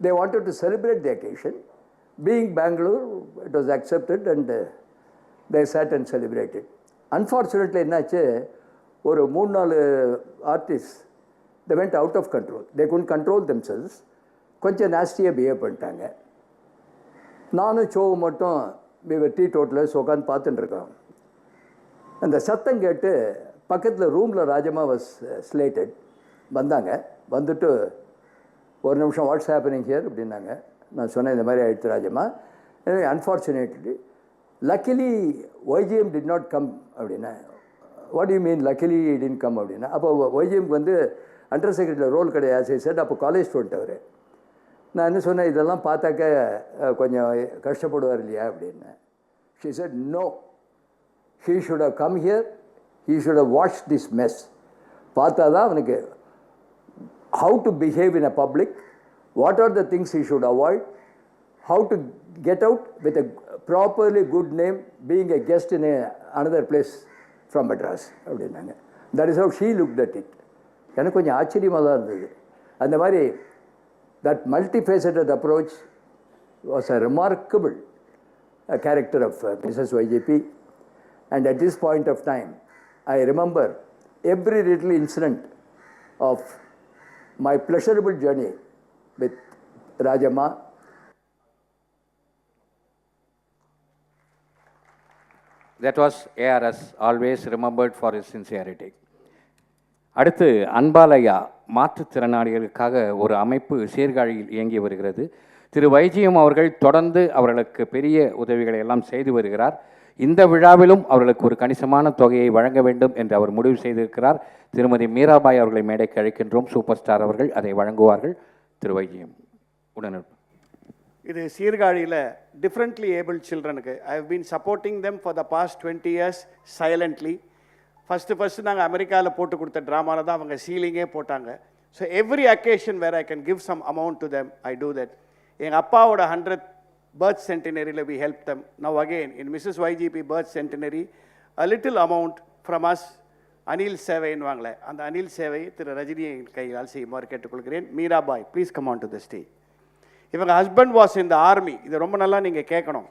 They wanted to celebrate the occasion. Being Bangalore, it was accepted and they sat and celebrated. Unfortunately, என்னாச்சு, ஒரு 3-4 artist they went out of control. They couldn't control themselves. கொஞ்சம் நாஸ்டியாக behave பண்ணிட்டாங்க. நானும் ஷோவை மட்டும் tea டோட்டலில் உட்காந்து பார்த்துட்டு இருக்கோம். அந்த சத்தம் கேட்டு பக்கத்தில் ரூமில் ராஜம்மா வாஸ் ஸ்லேட்டட் வந்தாங்க. வந்துட்டு ஒரு நிமிஷம் வாட்ஸ் ஹேப்பனிங் ஹியர் அப்படின்னாங்க. நான் சொன்னேன் இந்த மாதிரி ஆயிடுச்சு Rajamma. Unfortunately luckily YGM did not come அப்படின்னா. What you mean luckily didn't come அப்படின்னா, அப்போ ஒய்ஜிஎம்க்கு வந்து அண்டர் செக்ரட்டரியில் ரோல் கிடையாது சார். அப்போ காலேஜ் ஸ்டூடெண்ட் அவர். நான் என்ன சொன்னேன், இதெல்லாம் பார்த்தாக்க கொஞ்சம் கஷ்டப்படுவார் இல்லையா அப்படின்னு. She said no, he should have come here, he should have wash this mess. பார்த்தா தான் அவனுக்கு how to behave in a public, what are the things he should avoid, how to get out with a properly good name, being a guest in another place from Madras அப்படின்னாங்க. That is how she looked at it. எனக்கு கொஞ்சம் ஆச்சரியமாக தான் இருந்தது. அந்த மாதிரி that multifaceted approach was a remarkable character of Mrs. YJP. And at this point of time, I remember every little incident of my pleasurable journey with Rajamma. That was ARS, always remembered for his sincerity. அடுத்து அன்பாலயா மாற்றுத்திறனாளிகளுக்காக ஒரு அமைப்பு சீர்காழியில் இயங்கி வருகிறது. திரு YGM அவர்கள் தொடர்ந்து அவர்களுக்கு பெரிய உதவிகளை எல்லாம் செய்து வருகிறார். இந்த விழாவிலும் அவர்களுக்கு ஒரு கணிசமான தொகையை வழங்க வேண்டும் என்று அவர் முடிவு செய்திருக்கிறார். திருமதி மீராபாய் அவர்களை மேடைக்கு அழைக்கின்றோம். சூப்பர் ஸ்டார் அவர்கள் அதை வழங்குவார்கள். திரு வைஜிஎம் உடனே. இது சீர்காழியில் டிஃப்ரெண்ட்லி ஏபிள் சில்ட்ரனுக்கு I have been supporting them for the past 20 years silently. First நாங்கள் அமெரிக்காவில் போட்டு கொடுத்த ட்ராமாவில் தான் அவங்க சீலிங்கே போட்டாங்க. So every occasion where I can give some amount to them, I do that. எங்கள் அப்பாவோட 100th birth centenary, we helped them. Now again, in Mrs. YGP birth centenary, a little amount from us, Anil Sevai envaangala. And Anil Sevai, thiru Rajini கையால் செய்யுமாறு கேட்டுக்கொள்கிறேன். Mirabai, please come on to the stage. இவங்க husband was in the army. இது ரொம்ப நல்லா நீங்கள் கேட்கணும்.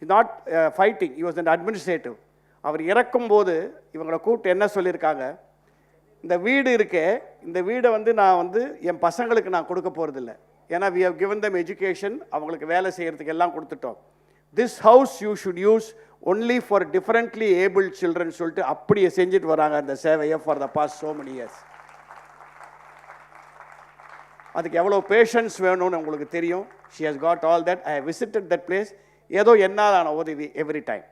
Is not fighting, he was an administrative. அவர் இறக்கும்போது இவங்களை கூப்பிட்டு என்ன சொல்லியிருக்காங்க, இந்த வீடு இருக்கே, இந்த வீடை நான் என் பசங்களுக்கு நான் கொடுக்க போகிறதில்ல. ஏன்னா we have given them education, அவங்களுக்கு வேலை செய்கிறதுக்கு எல்லாம் கொடுத்துட்டோம். This house you should use only for differently able children சொல்லிட்டு அப்படியே செஞ்சுட்டு வராங்க அந்த சேவையை for the past so many years. அதுக்கு எவ்வளோ பேஷன்ஸ் வேணும்னு உங்களுக்கு தெரியும். She has got all that. I have visited that place. ஏதோ என்னாலான உதவி every time.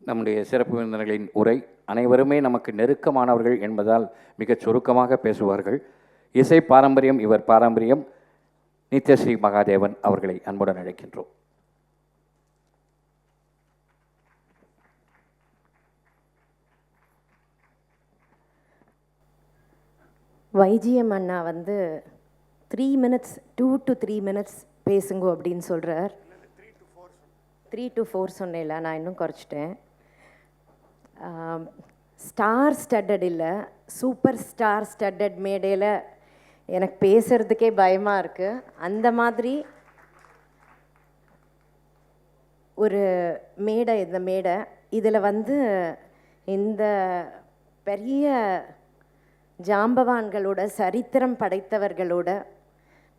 நம்முடைய சிறப்பு விருந்தினர்களின் உரை அனைவருமே நமக்கு நெருக்கமானவர்கள் என்பதால் மிகச் சுருக்கமாக பேசுவார்கள். இசை பாரம்பரியம் இவர் பாரம்பரியம். நித்யஸ்ரீ மகாதேவன் அவர்களை அன்புடன் அழைக்கின்றோம். YGM Anna 3 minutes 2 to 3 minutes பேசுங்கோ அப்படின்னு சொல்கிறார். 3 to 4 சொன்னேன்ல, நான் இன்னும் குறைச்சிட்டேன். ஸ்டார் ஸ்டட்டட் இல்லை, சூப்பர் ஸ்டார் ஸ்டட்டட் மேடையில் எனக்கு பேசுகிறதுக்கே பயமாக இருக்குது. அந்த மாதிரி ஒரு மேடை இந்த மேடை. இதில் வந்து இந்த பெரிய ஜாம்பவான்களோட சரித்திரம் படைத்தவர்களோட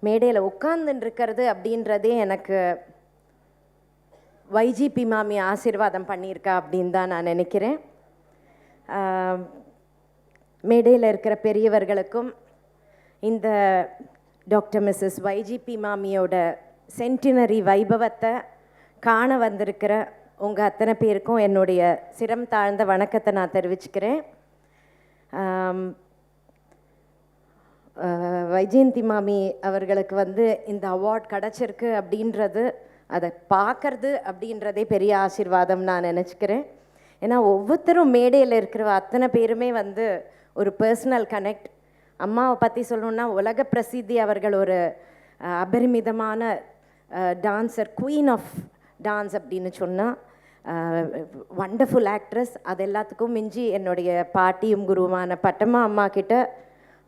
மேடையில் உட்கார்ந்துட்டு இருக்கிறது அப்படின்றதே எனக்கு வைஜிபி மாமி ஆசீர்வாதம் பண்ணியிருக்கா அப்படின்னு தான் நான் நினைக்கிறேன். மேடையில் இருக்கிற பெரியவர்களுக்கும் இந்த டாக்டர் மிஸ்ஸஸ் வைஜிபி மாமியோட சென்டினரி வைபவத்தை காண வந்திருக்கிற உங்கள் அத்தனை பேருக்கும் என்னுடைய சிரம் தாழ்ந்த வணக்கத்தை நான் தெரிவிச்சுக்கிறேன். வைஜெயந்தி மாமி அவர்களுக்கு வந்து இந்த அவார்ட் கிடச்சிருக்கு அப்படின்றது, அதை பார்க்கறது அப்படின்றதே பெரிய ஆசீர்வாதம் நான் நினச்சிக்கிறேன். ஏன்னா ஒவ்வொருத்தரும் மேடையில் இருக்கிற அத்தனை பேருமே வந்து ஒரு பர்சனல் கனெக்ட். அம்மாவை பற்றி சொல்லணுன்னா உலக பிரசித்தி. அவர்கள் ஒரு அபரிமிதமான டான்சர், குவீன் ஆஃப் டான்ஸ் அப்படின்னு சொன்னால், வண்டர்ஃபுல் ஆக்ட்ரஸ். அது எல்லாத்துக்கும் மிஞ்சி என்னுடைய பாட்டியும் குருவான பட்டம்மா அம்மா கிட்ட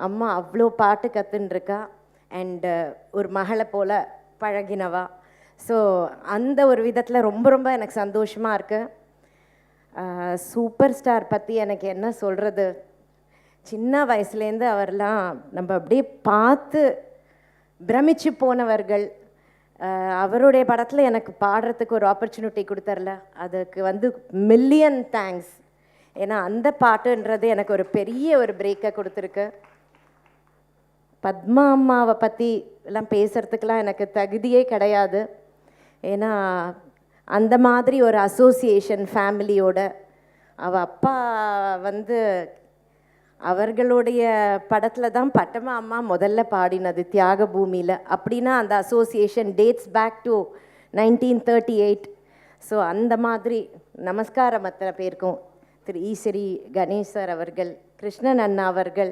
அம்மா அவ்வளோ பாட்டு கற்றுன்ருக்கா. அண்டு ஒரு மகளை போல் பழகினவா. ஸோ அந்த ஒரு விதத்தில் ரொம்ப ரொம்ப எனக்கு சந்தோஷமாக இருக்குது. சூப்பர் ஸ்டார் பற்றி எனக்கு என்ன சொல்கிறது, சின்ன வயசுலேருந்து அவர்லாம் நம்ம அப்படியே பார்த்து பிரமிச்சு போனவர்கள். அவருடைய படத்தில் எனக்கு பாடுறதுக்கு ஒரு ஆப்பர்ச்சுனிட்டி கொடுத்தரல, அதுக்கு வந்து மில்லியன் தேங்க்ஸ். ஏன்னா அந்த பாட்டுன்றது எனக்கு ஒரு பெரிய ஒரு பிரேக்கை கொடுத்துருக்கு. பத்மா அம்மாவை பற்றி எல்லாம் பேசுகிறதுக்கெலாம் எனக்கு தகுதியே கிடையாது. ஏன்னா அந்த மாதிரி ஒரு அசோசியேஷன் ஃபேமிலியோட அவள் அப்பா வந்து அவர்களுடைய படத்தில் தான் பட்டம்மா அம்மா முதல்ல பாடினது தியாக பூமியில். அப்படின்னா அந்த association dates back to 1938. So அந்த மாதிரி நமஸ்காரம் அத்தனை பேருக்கும். திரு ஈஸ்வரி கணேஷ் சார் அவர்கள், கிருஷ்ணன் அண்ணா அவர்கள்,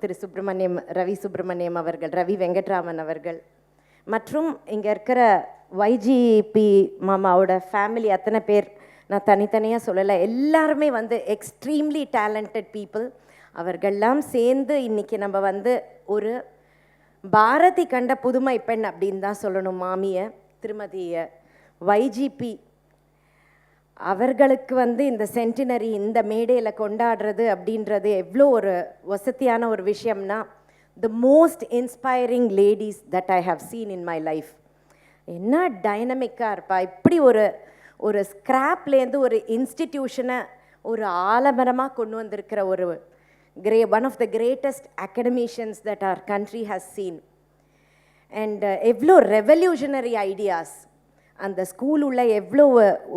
திரு சுப்பிரமணியம், ரவி சுப்பிரமணியம் அவர்கள், ரவி வெங்கட்ராமன் அவர்கள், மற்றும் இங்கே இருக்கிற வைஜிபி மாமாவோட ஃபேமிலி அத்தனை பேர். நான் தனித்தனியாக சொல்லலை, எல்லாருமே வந்து எக்ஸ்ட்ரீம்லி டேலண்டட் பீப்புள். அவர்கள்லாம் சேர்ந்து இன்றைக்கி நம்ம வந்து ஒரு பாரதி கண்ட புதுமை பெண் அப்படின்னு தான் சொல்லணும் மாமியை, திருமதி வைஜிபி அவர்களுக்கு வந்து இந்த சென்டினரி இந்த மேடையில் கொண்டாடுறது அப்படின்றது எவ்வளோ ஒரு வசதியான ஒரு விஷயம்னா, the most inspiring ladies that I have seen in my life. என்ன டைனமிக்காக இருப்பா. இப்படி ஒரு ஒரு ஸ்கிராப்லேருந்து ஒரு இன்ஸ்டிடியூஷனை ஒரு ஆலமரமாக கொண்டு வந்திருக்கிற ஒரு one of the greatest academicians that our country has seen. And எவ்வளோ ரெவல்யூஷனரி ஐடியாஸ் அந்த ஸ்கூல் உள்ள, எவ்வளோ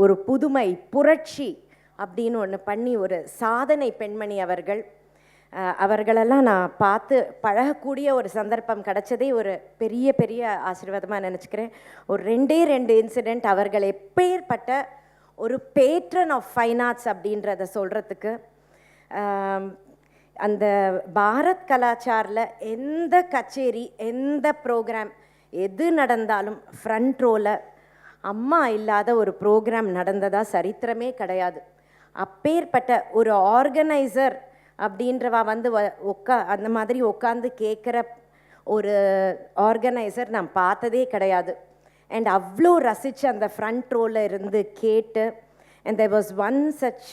ஒரு புதுமை புரட்சி அப்படின்னு ஒன்று பண்ணி ஒரு சாதனை பெண்மணி அவர்கள். அவர்களெல்லாம் நான் பார்த்து பழகக்கூடிய ஒரு சந்தர்ப்பம் கிடச்சதே ஒரு பெரிய பெரிய ஆசீர்வாதமாக நினச்சிக்கிறேன். ஒரு ரெண்டு இன்சிடெண்ட். அவர்கள் எப்பேற்பட்ட ஒரு பேட்ரன் ஆஃப் ஃபைன் ஆர்ட்ஸ் அப்படின்றத சொல்கிறதுக்கு, அந்த பாரத் கலாச்சாரில் எந்த கச்சேரி எந்த ப்ரோக்ராம் எது நடந்தாலும் ஃப்ரண்ட் ரோவில் அம்மா இல்லாத ஒரு ப்ரோக்ராம் நடந்ததாக சரித்திரமே கிடையாது. அப்பேற்பட்ட ஒரு ஆர்கனைசர் அப்படின்றவா வந்து அந்த மாதிரி உட்காந்து கேட்குற ஒரு ஆர்கனைசர் நான் பார்த்ததே கிடையாது. அண்ட் அவ்வளோ ரசித்து அந்த ஃப்ரண்ட் ரோவில் இருந்து கேட்டு, and there was one such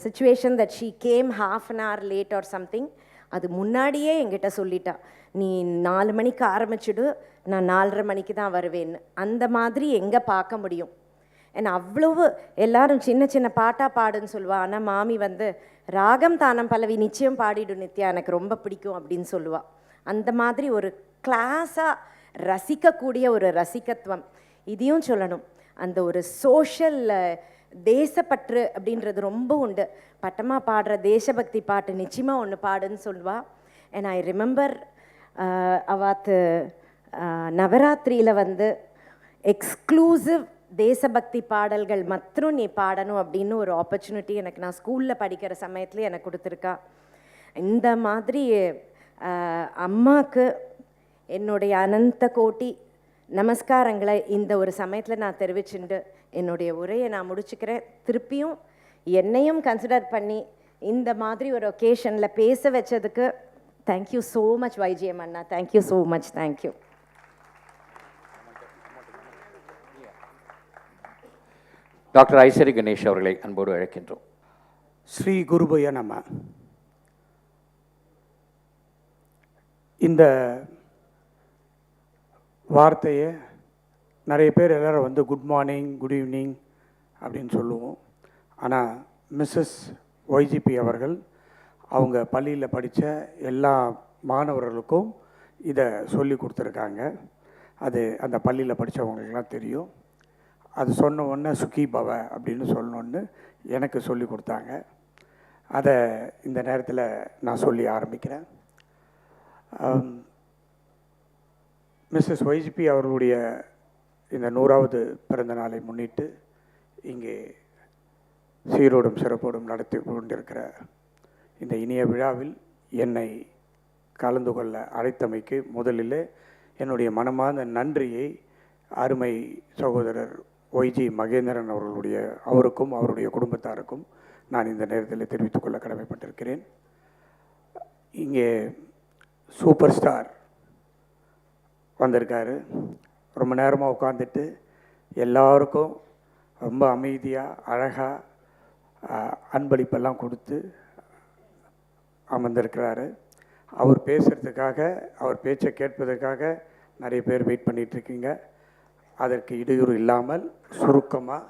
situation that she came half an hour late or something. அது முன்னாடியே என்கிட்ட சொல்லிட்டா, நீ 4 மணிக்கு ஆரம்பிச்சுடு, நான் 4:30 மணிக்கு தான் வருவேன்னு. அந்த மாதிரி எங்கே பார்க்க முடியும்? ஏன்னா அவ்வளவு எல்லாரும் சின்ன சின்ன பாட்டாக பாடுன்னு சொல்லுவாள். ஆனால் மாமி வந்து ராகம் தானம் பல்லவி நிச்சயம் பாடிடும் நித்யா, எனக்கு ரொம்ப பிடிக்கும் அப்படின்னு சொல்லுவாள். அந்த மாதிரி ஒரு கிளாஸாக ரசிக்கக்கூடிய ஒரு ரசிகத்துவம். இதையும் சொல்லணும், அந்த ஒரு சோஷியல் தேசப்பற்று அப்படின்றது ரொம்ப உண்டு. பட்டமா பாடுற தேசபக்தி பாட்டு நிச்சயமாக ஒன்று பாடுன்னு சொல்லுவாள். அண்ட் ஐ ரிமெம்பர் அவாத்து நவராத்திரியில் வந்து எக்ஸ்க்ளூசிவ் தேசபக்தி பாடல்கள் மற்றும் நீ பாடணும் அப்படின்னு ஒரு ஆப்பர்ச்சுனிட்டி எனக்கு நான் ஸ்கூலில் படிக்கிற சமயத்தில் எனக்கு கொடுத்துருக்கா. இந்த மாதிரி அம்மாவுக்கு என்னுடைய அனந்த கோட்டி நமஸ்காரங்களை இந்த ஒரு சமயத்தில் நான் தெரிவிச்சுட்டு என்னுடைய உரையை நான் முடிச்சுக்கிறேன். திருப்பியும் என்னையும் கன்சிடர் பண்ணி இந்த மாதிரி ஒரு ஒகேஷனில் பேச வச்சதுக்கு தேங்க்யூ ஸோ மச் YGM அண்ணா. Thank you so much. Thank you. Doctor Ishari Ganesh அவர்களை அன்போடு அழைக்கின்றோம். ஸ்ரீ குருபய நம. இந்த வார்த்தையை நிறைய பேர் எல்லோரும் வந்து குட் மார்னிங், குட் ஈவினிங் அப்படின்னு சொல்லுவோம். ஆனால் மிஸ்ஸஸ் YGP அவர்கள் அவங்க பள்ளியில் படித்த எல்லா மாணவர்களுக்கும் இதை சொல்லி கொடுத்துருக்காங்க. அது அந்த பள்ளியில் படித்தவங்களுக்கெல்லாம் தெரியும். அது சொன்ன உடனே சுகி பவ அப்படின்னு சொல்லணுன்னு எனக்கு சொல்லி கொடுத்தாங்க. அதை இந்த நேரத்தில் நான் சொல்லி ஆரம்பிக்கிறேன். மிஸ்ஸஸ் YGP அவர்களுடைய இந்த 100வது பிறந்த நாளை முன்னிட்டு இங்கே சீரோடும் சிறப்போடும் நடத்தி கொண்டிருக்கிற இந்த இனிய விழாவில் என்னை கலந்து கொள்ள அழைத்தமைக்கு முதலில் என்னுடைய மனமார்ந்த நன்றியை அருமை சகோதரர் YG மகேந்திரன் அவருக்கும் அவருடைய குடும்பத்தாருக்கும் நான் இந்த நேரத்தில் தெரிவித்துக் கொள்ள கடமைப்பட்டிருக்கிறேன். இங்கே சூப்பர் ஸ்டார் வந்திருக்காரு. ரொம்ப நேரமாக உட்காந்துட்டு எல்லாருக்கும் ரொம்ப அமைதியாக அழகாக அன்பளிப்பெல்லாம் கொடுத்து அமர்ந்திருக்கிறாரு. அவர் பேசுகிறதுக்காக, அவர் பேச்சை கேட்பதற்காக நிறைய பேர் வெயிட் பண்ணிகிட்ருக்கீங்க. அதற்கு இடையூறு இல்லாமல் சுருக்கமாக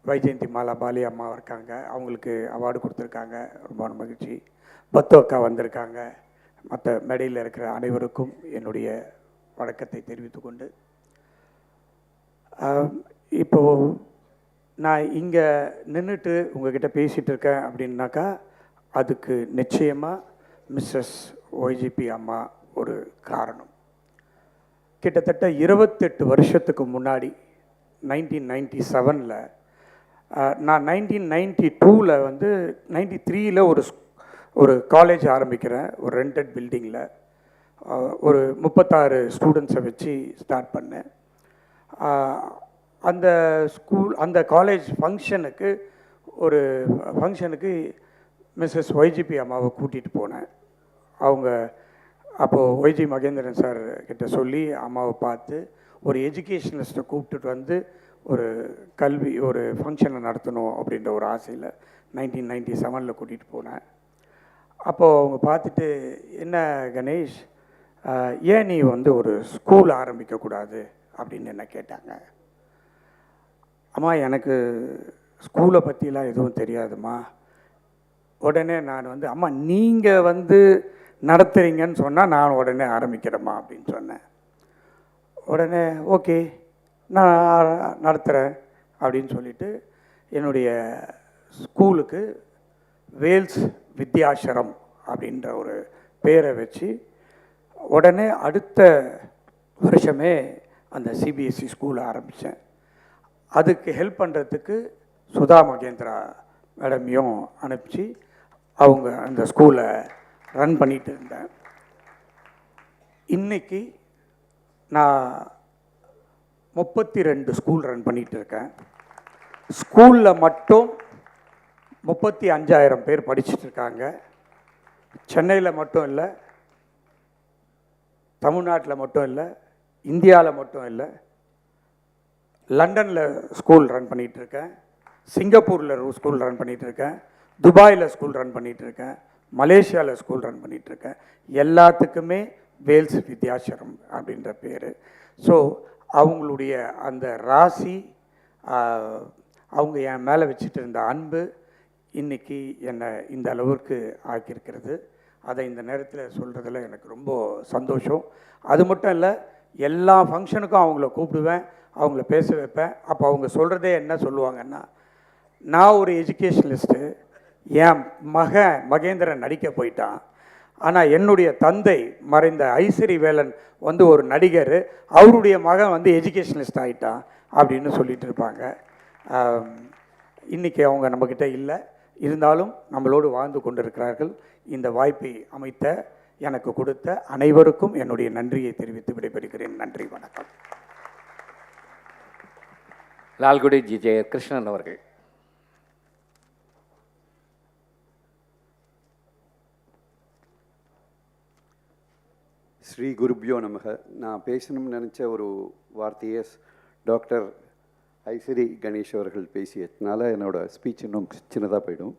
வைஜெயந்தி மாலா பாலி அம்மா இருக்காங்க, அவங்களுக்கு அவார்டு கொடுத்துருக்காங்க, ரொம்ப மகிழ்ச்சி. பத்து அக்கா வந்திருக்காங்க. மற்ற மேடையில் இருக்கிற அனைவருக்கும் என்னுடைய வணக்கத்தை தெரிவித்துக்கொண்டு, இப்போது நான் இங்கே நின்றுட்டு உங்ககிட்ட பேசிகிட்டு இருக்கேன் அப்படின்னாக்கா அதுக்கு நிச்சயமாக மிஸ்ஸஸ் YGP அம்மா ஒரு காரணம். கிட்டத்தட்ட 28 வருஷத்துக்கு முன்னாடி 1997 நான் 1992 வந்து 93 ஒரு காலேஜ் ஆரம்பிக்கிறேன். ஒரு ரெண்டட் பில்டிங்கில் ஒரு 36 ஸ்டூடெண்ட்ஸை வச்சு ஸ்டார்ட் பண்ணேன். அந்த காலேஜ் ஃபங்க்ஷனுக்கு மிஸ்ஸஸ் YGP அம்மாவை கூட்டிகிட்டு போனேன். அவங்க அப்போது YG மகேந்திரன் சார் கிட்ட சொல்லி அம்மாவை பார்த்து ஒரு எஜுகேஷனிஸ்ட்டை கூப்பிட்டுட்டு வந்து ஒரு ஃபங்க்ஷனை நடத்தணும் அப்படின்ற ஒரு ஆசையில் 1997 கூட்டிகிட்டு போனேன். அப்போது அவங்க பார்த்துட்டு, என்ன கணேஷ், ஏன் நீ வந்து ஒரு ஸ்கூல் ஆரம்பிக்கக்கூடாது அப்படின்னு என்ன கேட்டாங்க. அம்மா, எனக்கு ஸ்கூலை பற்றிலாம் எதுவும் தெரியாதும்மா. உடனே நான் வந்து, அம்மா நீங்கள் வந்து நடத்துகிறீங்கன்னு சொன்னால் நான் உடனே ஆரம்பிக்கிறேம்மா அப்படின்னு சொன்னேன். உடனே ஓகே நான் நடத்துகிறேன் அப்படின்னு சொல்லிவிட்டு என்னுடைய ஸ்கூலுக்கு வேல்ஸ் வித்யாசரம் அப்படின்ற ஒரு பேரை வச்சு உடனே அடுத்த வருஷமே அந்த CBSE ஸ்கூலை ஆரம்பித்தேன். அதுக்கு ஹெல்ப் பண்ணுறதுக்கு சுதா மகேந்திரா மேடமையும் அனுப்பிச்சு அவங்க அந்த ஸ்கூலை ரன் பண்ணிகிட்டு இருந்தேன். இன்றைக்கி நான் 32 ஸ்கூல் ரன் பண்ணிகிட்டு இருக்கேன். ஸ்கூலில் மட்டும் 35,000 பேர் படிச்சுட்ருக்காங்க. சென்னையில் மட்டும் இல்லை, தமிழ்நாட்டில் மட்டும் இல்லை, இந்தியாவில் மட்டும் இல்லை, லண்டனில் ஸ்கூல் ரன் பண்ணிகிட்ருக்கேன், சிங்கப்பூரில் ஸ்கூல் ரன் பண்ணிகிட்ருக்கேன், துபாயில் ஸ்கூல் ரன் பண்ணிகிட்ருக்கேன், மலேசியாவில் ஸ்கூல் ரன் பண்ணிகிட்ருக்கேன். எல்லாத்துக்குமே வேல்ஸ் வித்யாசரம் அப்படின்ற பேர். ஸோ அவங்களுடைய அந்த ராசி, அவங்க என் மேலே வச்சுட்டு இருந்த அன்பு இன்றைக்கி என்னை இந்த அளவுக்கு ஆக்கியிருக்கிறது. அதை இந்த நேரத்தில் சொல்கிறதுல எனக்கு ரொம்ப சந்தோஷம். அது மட்டும் இல்லை, எல்லா ஃபங்க்ஷனுக்கும் அவங்கள கூப்பிடுவேன், அவங்கள பேச வைப்பேன். அப்போ அவங்க சொல்கிறதே என்ன சொல்லுவாங்கன்னா, நான் ஒரு எஜுகேஷனலிஸ்ட்டு, என் மகேந்திரன் நடிக்க போயிட்டான், ஆனால் என்னுடைய தந்தை மறைந்த ஐசரி வேலன் வந்து ஒரு நடிகர், அவருடைய மகன் வந்து எஜுகேஷனலிஸ்ட் ஆகிட்டான் அப்படின்னு சொல்லிட்டு இருப்பாங்க. இன்றைக்கி அவங்க நம்மக்கிட்ட இல்லை, இருந்தாலும் நம்மளோடு வாழ்ந்து கொண்டிருக்கிறார்கள். இந்த வாய்ப்பை அமைத்த எனக்கு கொடுத்த அனைவருக்கும் என்னுடைய நன்றியை தெரிவித்து விடைபெறுகிறேன். நன்றி, வணக்கம். லால்குடி ஜே கிருஷ்ணன் அவர்கள். ஸ்ரீ குருப்யோ நமக. நான் பேசணும்னு நினச்ச ஒரு வார்த்தையை டாக்டர் ஐசரி கணேஷ் அவர்கள் பேசியதுனால என்னோடய ஸ்பீச் இன்னும் சின்னதாக போயிடும்.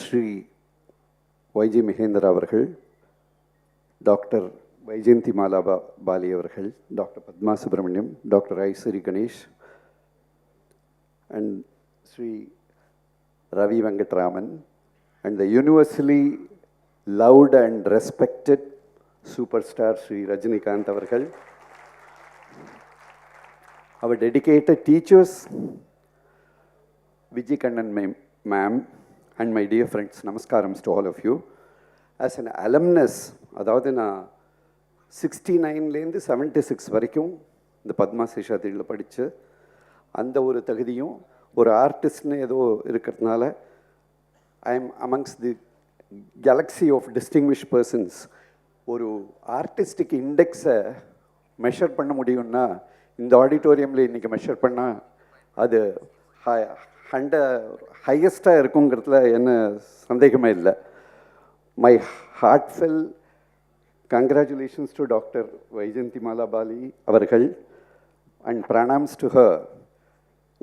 ஸ்ரீ ஒய்ஜி மகேந்திரா அவர்கள், டாக்டர் வைஜெயந்தி மாலா பாலி அவர்கள், doctor Padma Subrahmanyam, doctor Ishari Ganesh and Shri Ravi Venkatraman and the universally loved and respected superstar Sri Rajinikanth avargal, our dedicated teachers Vijay Kannan ma'am, and my dear friends, namaskarams to all of you. As an alumnus, அதாவது நான் 69லேருந்து 76 வரைக்கும் இந்த பத்மா சேஷாத்ரியில் படித்து அந்த ஒரு தகுதியும் ஒரு ஆர்டிஸ்ட்னு ஏதோ இருக்கிறதுனால I am amongst the galaxy of distinguished persons. ஒரு ஆர்டிஸ்டிக் இண்டெக்ஸை மெஷர் பண்ண முடியும்னா இந்த ஆடிட்டோரியமில் இன்றைக்கி மெஷர் பண்ணால் அது ஹையஸ்ட்டாக இருக்குங்கிறதுல என்ன சந்தேகமே இல்லை. My heartfelt congratulations to doctor Vyjayanthi Mala Bali அவர்கள் அண்ட் பிரணாம்ஸ் டு ஹர்.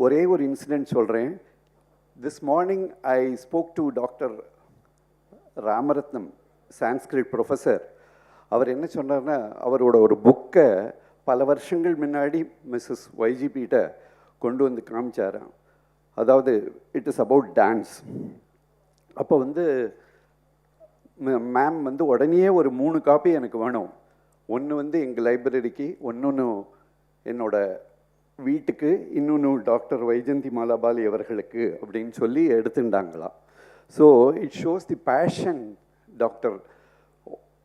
ஒரே ஒரு இன்சிடெண்ட் சொல்கிறேன். This morning I spoke to doctor Ramaratnam, Sanskrit professor. அவர் என்ன சொன்னார்னா, அவரோட ஒரு புக்கை பல வருஷங்கள் முன்னாடி மிஸ்ஸஸ் ஒய்ஜிபிகிட்ட கொண்டு வந்து காமிச்சாராம். அதாவது இட் இஸ் அபவுட் டான்ஸ். அப்போ வந்து மேம் வந்து உடனே ஒரு 3 காப்பி எனக்கு வேணும். ஒன்று வந்து எங்கள் லைப்ரரிக்கு, ஒன்று என்னோட வீட்டுக்கு, இன்னொன்று டாக்டர் வைஜெயந்தி மாலா பாலி அவர்களுக்கு அப்படின்னு சொல்லி எடுத்துட்டாங்களாம். So it shows the passion doctor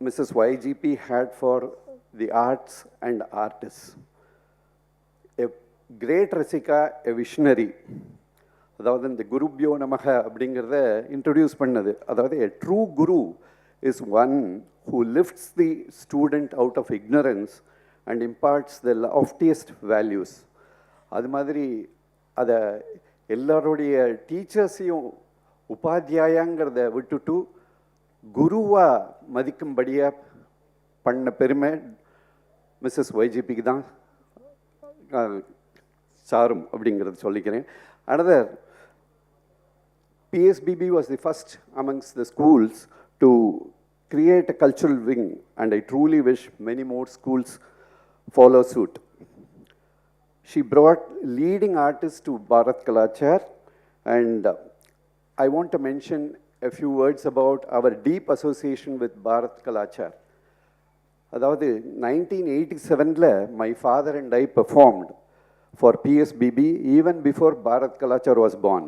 Mrs YGP had for the arts and artists. A great rasika, a visionary. அதாவது இந்த குருப்யோ நமக அப்படிங்கிறத இன்ட்ரடியூஸ் பண்ணது. அதாவது a true guru is one who lifts the student out of ignorance and imparts the loftiest values. அது மாதிரி அதை எல்லாருடைய டீச்சர்ஸையும் உபாத்தியாயங்கிறத விட்டுட்டு குருவாக மதிக்கும்படியாக பண்ண பெருமை மிஸ்ஸஸ் ஒய்ஜிபிக்கு தான் சாரும் அப்படிங்கிறது சொல்லிக்கிறேன். Another, PSBB was the first amongst the schools to create a cultural wing, and I truly wish many more schools follow suit. She brought leading artists to Bharat Kalachar, and I want to mention a few words about our deep association with Bharat Kalachar. அதாவது 1987ல my father and I performed for PSBB even before Bharat Kalachar was born.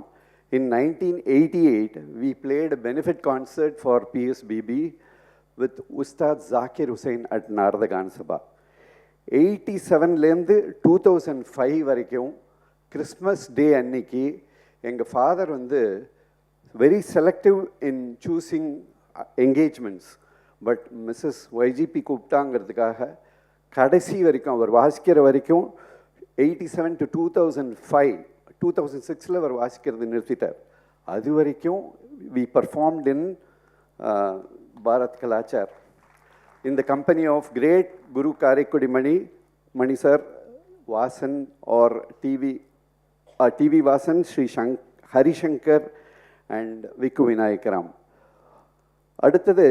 In 1988, we played a benefit concert for PSBB with Ustad Zakir Hussain at Narada Gan Sabha. 87லேருந்து 2005 வரைக்கும் Christmas டே அன்னைக்கு எங்கள் father வந்து very selective in choosing engagements. But Mrs YGP கூப்பிட்டாங்கிறதுக்காக கடைசி வரைக்கும் அவர் வாசிக்கிற வரைக்கும் 87 to 2005, 2006ல் அவர் வாசிக்கிறது நிறுத்திட்டார். அது வரைக்கும் we performed in Bharat Kalachar in the company of great Guru Karaikudi Mani sir, Vasan or TV Vasan, Sri Hari Shankar and Vikku Vinayakaram. அடுத்தது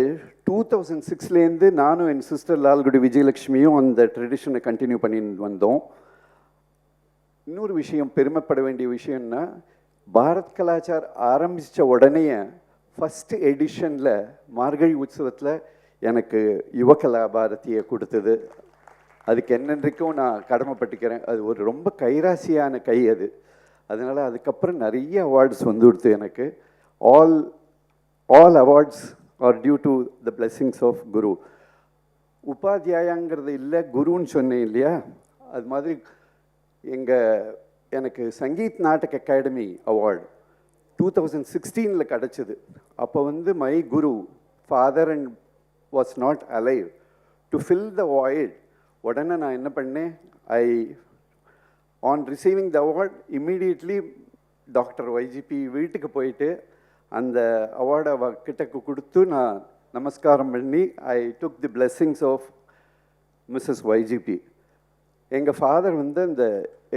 2006லேருந்து நானும் என் சிஸ்டர் லால்குடி விஜயலட்சுமியும் அந்த ட்ரெடிஷனை கண்டினியூ பண்ணி வந்தோம். இன்னொரு விஷயம், பெருமைப்பட வேண்டிய விஷயம்னா, பாரத் கலாச்சார் ஆரம்பித்த உடனே ஃபஸ்ட் எடிஷனில் மார்கழி உற்சவத்தில் எனக்கு யுவகலா பாரதியை கொடுத்தது. அதுக்கு என்னென்றைக்கும் நான் கடமைப்பட்டுக்கிறேன். அது ஒரு ரொம்ப கைராசியான கை அது. அதனால் அதுக்கப்புறம் நிறைய அவார்ட்ஸ் வந்து கொடுத்து எனக்கு. All awards are due to the blessings of guru. உபாத்தியாயங்கிறது இல்லை, குருன்னு சொன்னேன் இல்லையா, அது மாதிரி எனக்கு சங்கீத் நாடக் அகாடமி அவார்டு 2016ல் கிடச்சிது. அப்போ வந்து my guru, father and was not alive. To fill the void, உடனே நான் என்ன பண்ணேன், on receiving the award, immediately doctor YGP வீட்டுக்கு போயிட்டு அந்த அவார்டை கிட்டக்கு கொடுத்து நான் நமஸ்காரம் பண்ணி I took the blessings of Mrs. YGP. எங்கள் ஃபாதர் வந்து இந்த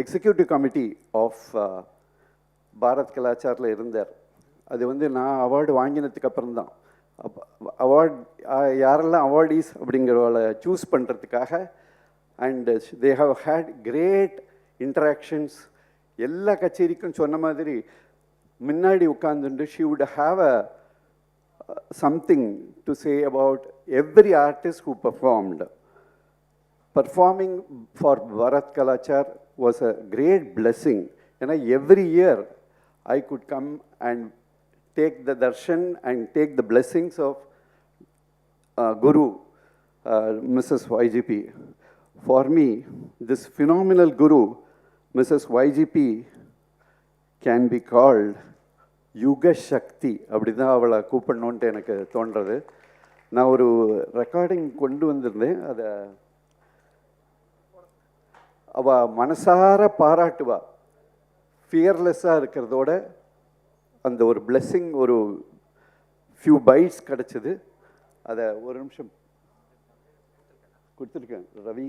எக்ஸிக்யூட்டிவ் கமிட்டி ஆஃப் பாரத் கலாச்சாரில் இருந்தார். அது வந்து நான் அவார்டு வாங்கினதுக்கு அப்புறம் தான் அவார்ட் யாரெல்லாம் அவார்டீஸ் அப்படிங்கிறவளை சூஸ் பண்ணுறதுக்காக and they have had great interactions. எல்லா கச்சேரிக்கும் சொன்ன மாதிரி முன்னாடி உட்காந்துட்டு she would have a something to say about every artist who performed. Performing for Bharat Kalachar was a great blessing. And every year I could come and take the darshan and take the blessings of Guru, Mrs. YGP. For me, this phenomenal Guru, Mrs. YGP, can be called Yuga Shakti. அப்படிதான் அவளை கூப்பிடணுன்ட்டு எனக்கு தோன்றது. நான் ஒரு recording கொண்டு வந்திருந்தேன். அதை அவள் மனசார பாராட்டுவா. ஃபியர்லெஸ்ஸாக இருக்கிறதோட அந்த ஒரு பிளெஸ்ஸிங், ஒரு ஃபியூ பைட்ஸ் கிடச்சிது. அதை ஒரு நிமிஷம் கொடுத்துருக்கேன் Ravi.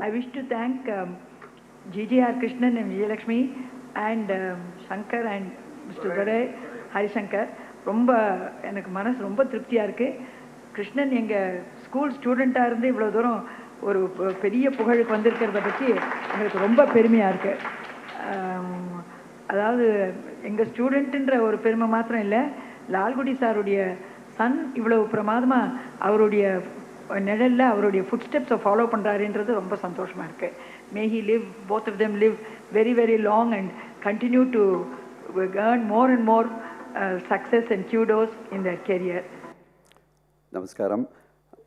I wish to thank GGR Krishnan and Vijayalakshmi and Shankar and Mr. Garay, Harishankar. ரொம்ப எனக்கு மனசு ரொம்ப திருப்தியாக இருக்குது. கிருஷ்ணன் எங்கள் ஸ்கூல் ஸ்டூடெண்ட்டாக இருந்து இவ்வளோ தூரம் ஒரு பெரிய புகழுக்கு வந்திருக்கிறத பற்றி எங்களுக்கு ரொம்ப பெருமையாக இருக்குது. அதாவது எங்கள் ஸ்டூடெண்ட்டுன்ற ஒரு பெருமை மாத்திரம் இல்லை, லால்குடி சாருடைய சன் இவ்வளோ பிரமாதமாக அவருடைய நிழலில் அவருடைய ஃபுட் ஸ்டெப்ஸை ஃபாலோ பண்ணுறாருன்றது ரொம்ப சந்தோஷமாக இருக்குது. May he live, both of them live very very long and continue to earn more and more success and kudos in their career. Namaskaram.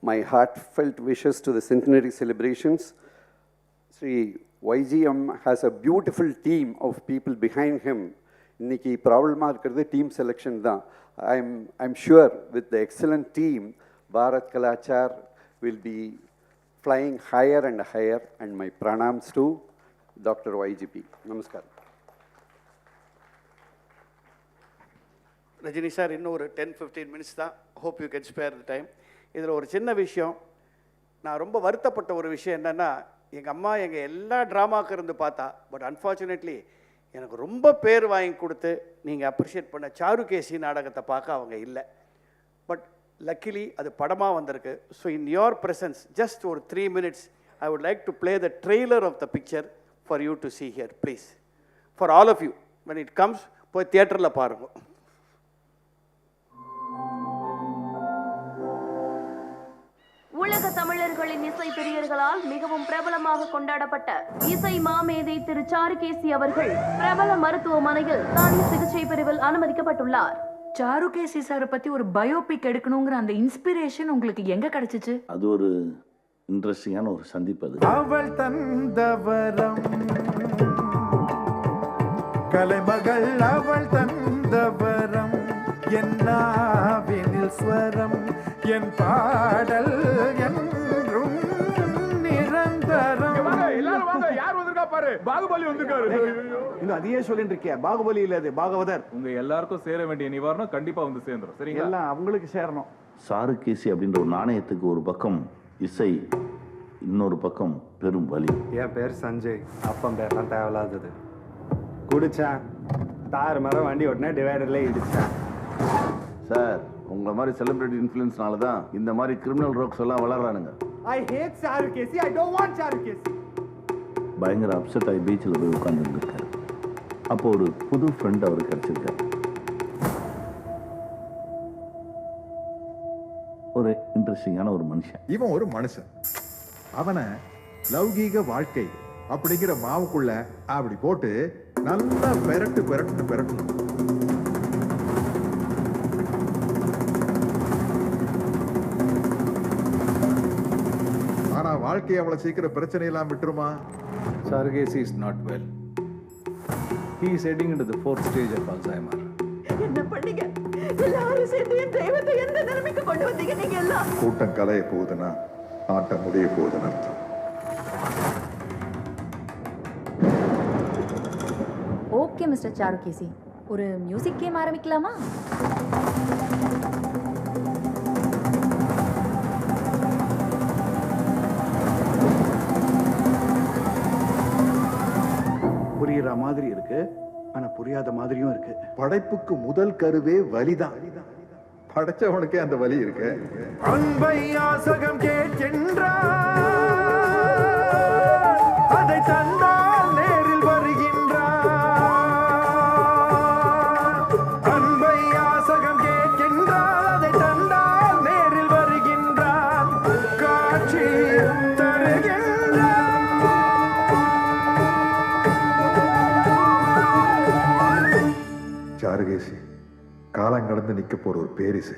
My heartfelt wishes to the centenary celebrations. Sri YGM has a beautiful team of people behind him. இன்னைக்கு ப்ராப்ளமாக இருக்கிறது team selection தான். I'm sure with the excellent team, Bharat Kalachar will be flying higher and higher, and my pranams to Dr. YGP. Namaskaram. Rajini sir, இன்னும் ஒரு 10-15 minutes தான். Hope you can spare the time. இதில் ஒரு சின்ன விஷயம், நான் ரொம்ப வருத்தப்பட்ட ஒரு விஷயம் என்னென்னா, எங்கள் அம்மா எங்கள் எல்லா ட்ராமாவுக்கு இருந்து பார்த்தா, பட் அன்ஃபார்ச்சுனேட்லி எனக்கு ரொம்ப பேர் வாங்கி கொடுத்து நீங்கள் அப்ரிஷியேட் பண்ண சாருகேசி நாடகத்தை பார்க்க அவங்க இல்லை. பட் லக்கிலி அது படமாக வந்திருக்கு. So in your presence just ஒரு 3 minutes I would like to play the trailer of the picture for you to see here, please, for all of you. when it comes, போய் தியேட்டரில் பாருங்கள். உலக தமிழர்களின் இசை பிரியர்களால் மிகவும் பிரபலமாக கொண்டாடப்பட்ட இசை மாமேதை திரு சாருகேசி அவர்கள் பிரபல மருத்துவமனையில் தானே சிகிச்சை பிரிவில் அனுமதிக்கப்பட்டுள்ளார். சாருகேசி சாரை பத்தி ஒரு பயோபிக் எடுக்கணுங்கிற அந்த இன்ஸ்பிரேஷன் உங்களுக்கு எங்க கிடைச்சிச்சு? அது ஒரு இன்ட்ரெஸ்டிங்கான ஒரு சந்திப்பு. அது அவள் தந்தவரம் கலைமகள், அவள் தந்தவரம் என்னாவினில் ஸ்வரம், என் பாடல் என்றும் நிரந்தரம். எல்லாரும் வாங்க, யார் வந்திருக்கா பாரு, பாகுபலி வந்திருக்காரு. இன்னும் அதையே சொல்லிட்டு இருக்கியா? பாகுபலி இல்ல, அது பாகவதர். உங்க எல்லாருக்கும் சேர வேண்டிய நிவாரணம் கண்டிப்பா வந்து சேர்ந்துரும். சரிங்களா? எல்லாம் அவங்களுக்கு சேரணும். சாருகேசி அப்படின்ற ஒரு நாணயத்துக்கு ஒரு பக்கம் இசை, இன்னொரு பக்கம் பெரும் வலி. என் பேர் சஞ்சய். அப்பம் பேர்லாம் தேவையில்லாதது. குடிச்சான், தாறு மரம் வண்டி ஓட்டினா டிவைடர்ல இடிச்சான். சார், உங்களை மாதிரி செலிபிரிட்டி இன்ஃப்ளூயன்ஸ்னால தான் இந்த மாதிரி கிரிமினல் ரோக்ஸ் எல்லாம் வளர்றானுங்க. I hate Charukesi. I don't want Charukesi. பயங்கர அப்செட் ஆகி பீச்சில் போய் உட்காந்துருக்காரு. அப்போ ஒரு புது ஃப்ரெண்ட் அவருக்கு கிடைச்சிருக்காரு. ஒரு இன்ட்ரெஸ்டிங்கான ஒரு மனுஷன். இவன் ஒரு மனுஷன். அவனை லௌகீக வாழ்க்கை அப்படிங்கிற மாவுக்குள்ள அப்படி போட்டு நல்லா பெரட்டணும். ஆனா வாழ்க்கை அவ்வளவு சீக்கிரம் பிரச்சனை எல்லாம் விட்டுருமா? Charukesi is not well. He is heading into the 4th stage of Alzheimer. என்ன பண்ணீங்க? எல்லாரும் சேர்ந்து என் தெய்வத்தை எந்த நிலைமைக்கு கொண்டு வந்தீங்க நீங்க எல்லாம்? கூட்டம் கலைய போகுதுன்னா ஆட்டம் முடிய போகுதுன்னு அர்த்தம். ஓகே மிஸ்டர் சாருகேசி, ஒரு மியூசிக் கேம் ஆரம்பிக்கலாமா? புரியுற மாதிரி இருக்கு, ஆனா புரியாத மாதிரியும் இருக்கு. படைப்புக்கு முதல் கருவே வலிதான். படைச்சவனுக்கே அந்த வலி இருக்கு. அன்பை யாசகம் கேட்கின்றார், அதை தந்தால் நேரில் வருகின்றார். அன்பை யாசகம் கேட்கின்றார், அதை தந்தால் நேரில் வருகின்றார். காட்சி தருகின்றார். சாருகேசி காலம் கடந்து நிக்க போற ஒரு பேரிசு.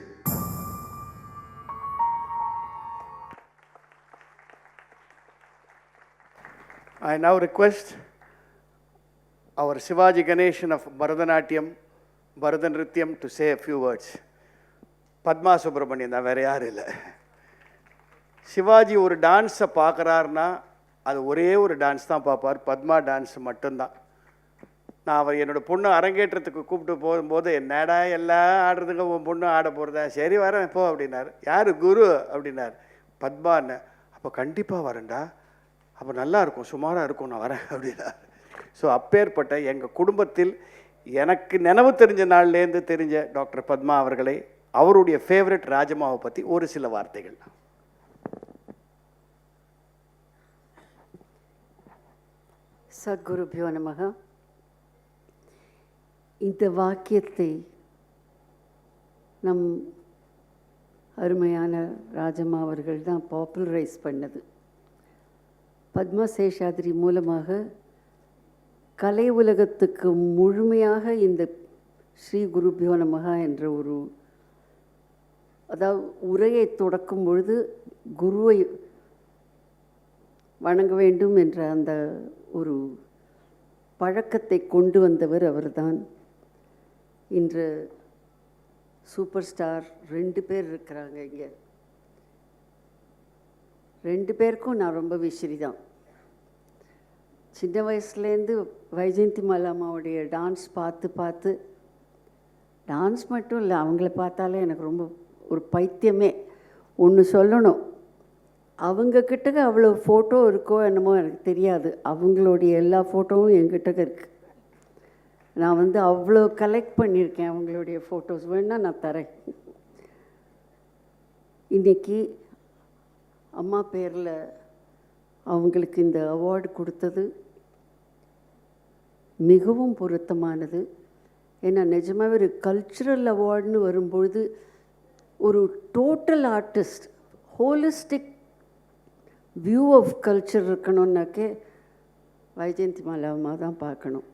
I now request our Shivaji Ganeshan of Bharatanatyam, Bharatanatyam to say a few words. Padma Subramanian தான், வேற யாரும் இல்லை. சிவாஜி ஒரு டான்ஸை பார்க்குறாருன்னா அது ஒரே ஒரு டான்ஸ் தான் பார்ப்பார், பத்மா டான்ஸ் மட்டும்தான். நான் அவர் என்னோடய பொண்ணு அரங்கேற்றத்துக்கு கூப்பிட்டு போகும்போது, என்னடா எல்லாம் ஆடுறதுங்க, உன் பொண்ணு ஆட போகிறதா, சரி வரேன் போ அப்படின்னாரு. யார்? குரு அப்படின்னார். பத்மான்னு. அப்போ கண்டிப்பாக வரேன்டா, அப்போ நல்லா இருக்கும், சுமாராக இருக்கும், நான் வரேன் அப்படின்னார். ஸோ அப்பேற்பட்ட எங்கள் குடும்பத்தில் எனக்கு நினைவு தெரிஞ்ச நாள்லேருந்து தெரிஞ்ச டாக்டர் பத்மா அவர்களை, அவருடைய ஃபேவரட் ராஜமாவை பற்றி ஒரு சில வார்த்தைகள். சத்குருபியோ நமக. இந்த வாக்கியத்தை நம் அருமையான ராஜம்மா அவர்கள் தான் பாப்புலரைஸ் பண்ணது. பத்மா சேஷாத்ரி மூலமாக கலை உலகத்துக்கு முழுமையாக இந்த ஸ்ரீ குருபியோ நமக என்ற ஒரு, அதாவது உரையை தொடக்கும் பொழுது குருவை வணங்க வேண்டும் என்ற அந்த ஒரு பழக்கத்தை கொண்டு வந்தவர் அவர்தான். இன்று சூப்பர் ஸ்டார் 2 பேர் இருக்கிறாங்க இங்கே. 2 பேருக்கும் நான் ரொம்ப விசிறி தான். சின்ன வயசுலேருந்து வைஜெயந்தி மலாமாவுடைய டான்ஸ் பார்த்து டான்ஸ் மட்டும் இல்லை, அவங்கள பார்த்தாலே எனக்கு ரொம்ப ஒரு பைத்தியமே. ஒன்று சொல்லணும், அவங்கக்கிட்ட அவ்வளோ ஃபோட்டோ இருக்கோ என்னமோ எனக்கு தெரியாது, அவங்களுடைய எல்லா ஃபோட்டோவும் என்கிட்ட இருக்குது. நான் அவ்வளோ கலெக்ட் பண்ணியிருக்கேன் அவங்களுடைய ஃபோட்டோஸ், வேணால் நான் தரேன். இன்றைக்கி அம்மா பேரில் அவங்களுக்கு இந்த அவார்டு கொடுத்தது மிகவும் பொருத்தமானது. ஏன்னா நிஜமாகவே ஒரு கல்ச்சுரல் அவார்டுன்னு வரும்பொழுது ஒரு total artist, holistic view of culture இருக்கணும்னாக்கே வைஜெயந்தி மாலாமா தான் பார்க்கணும்.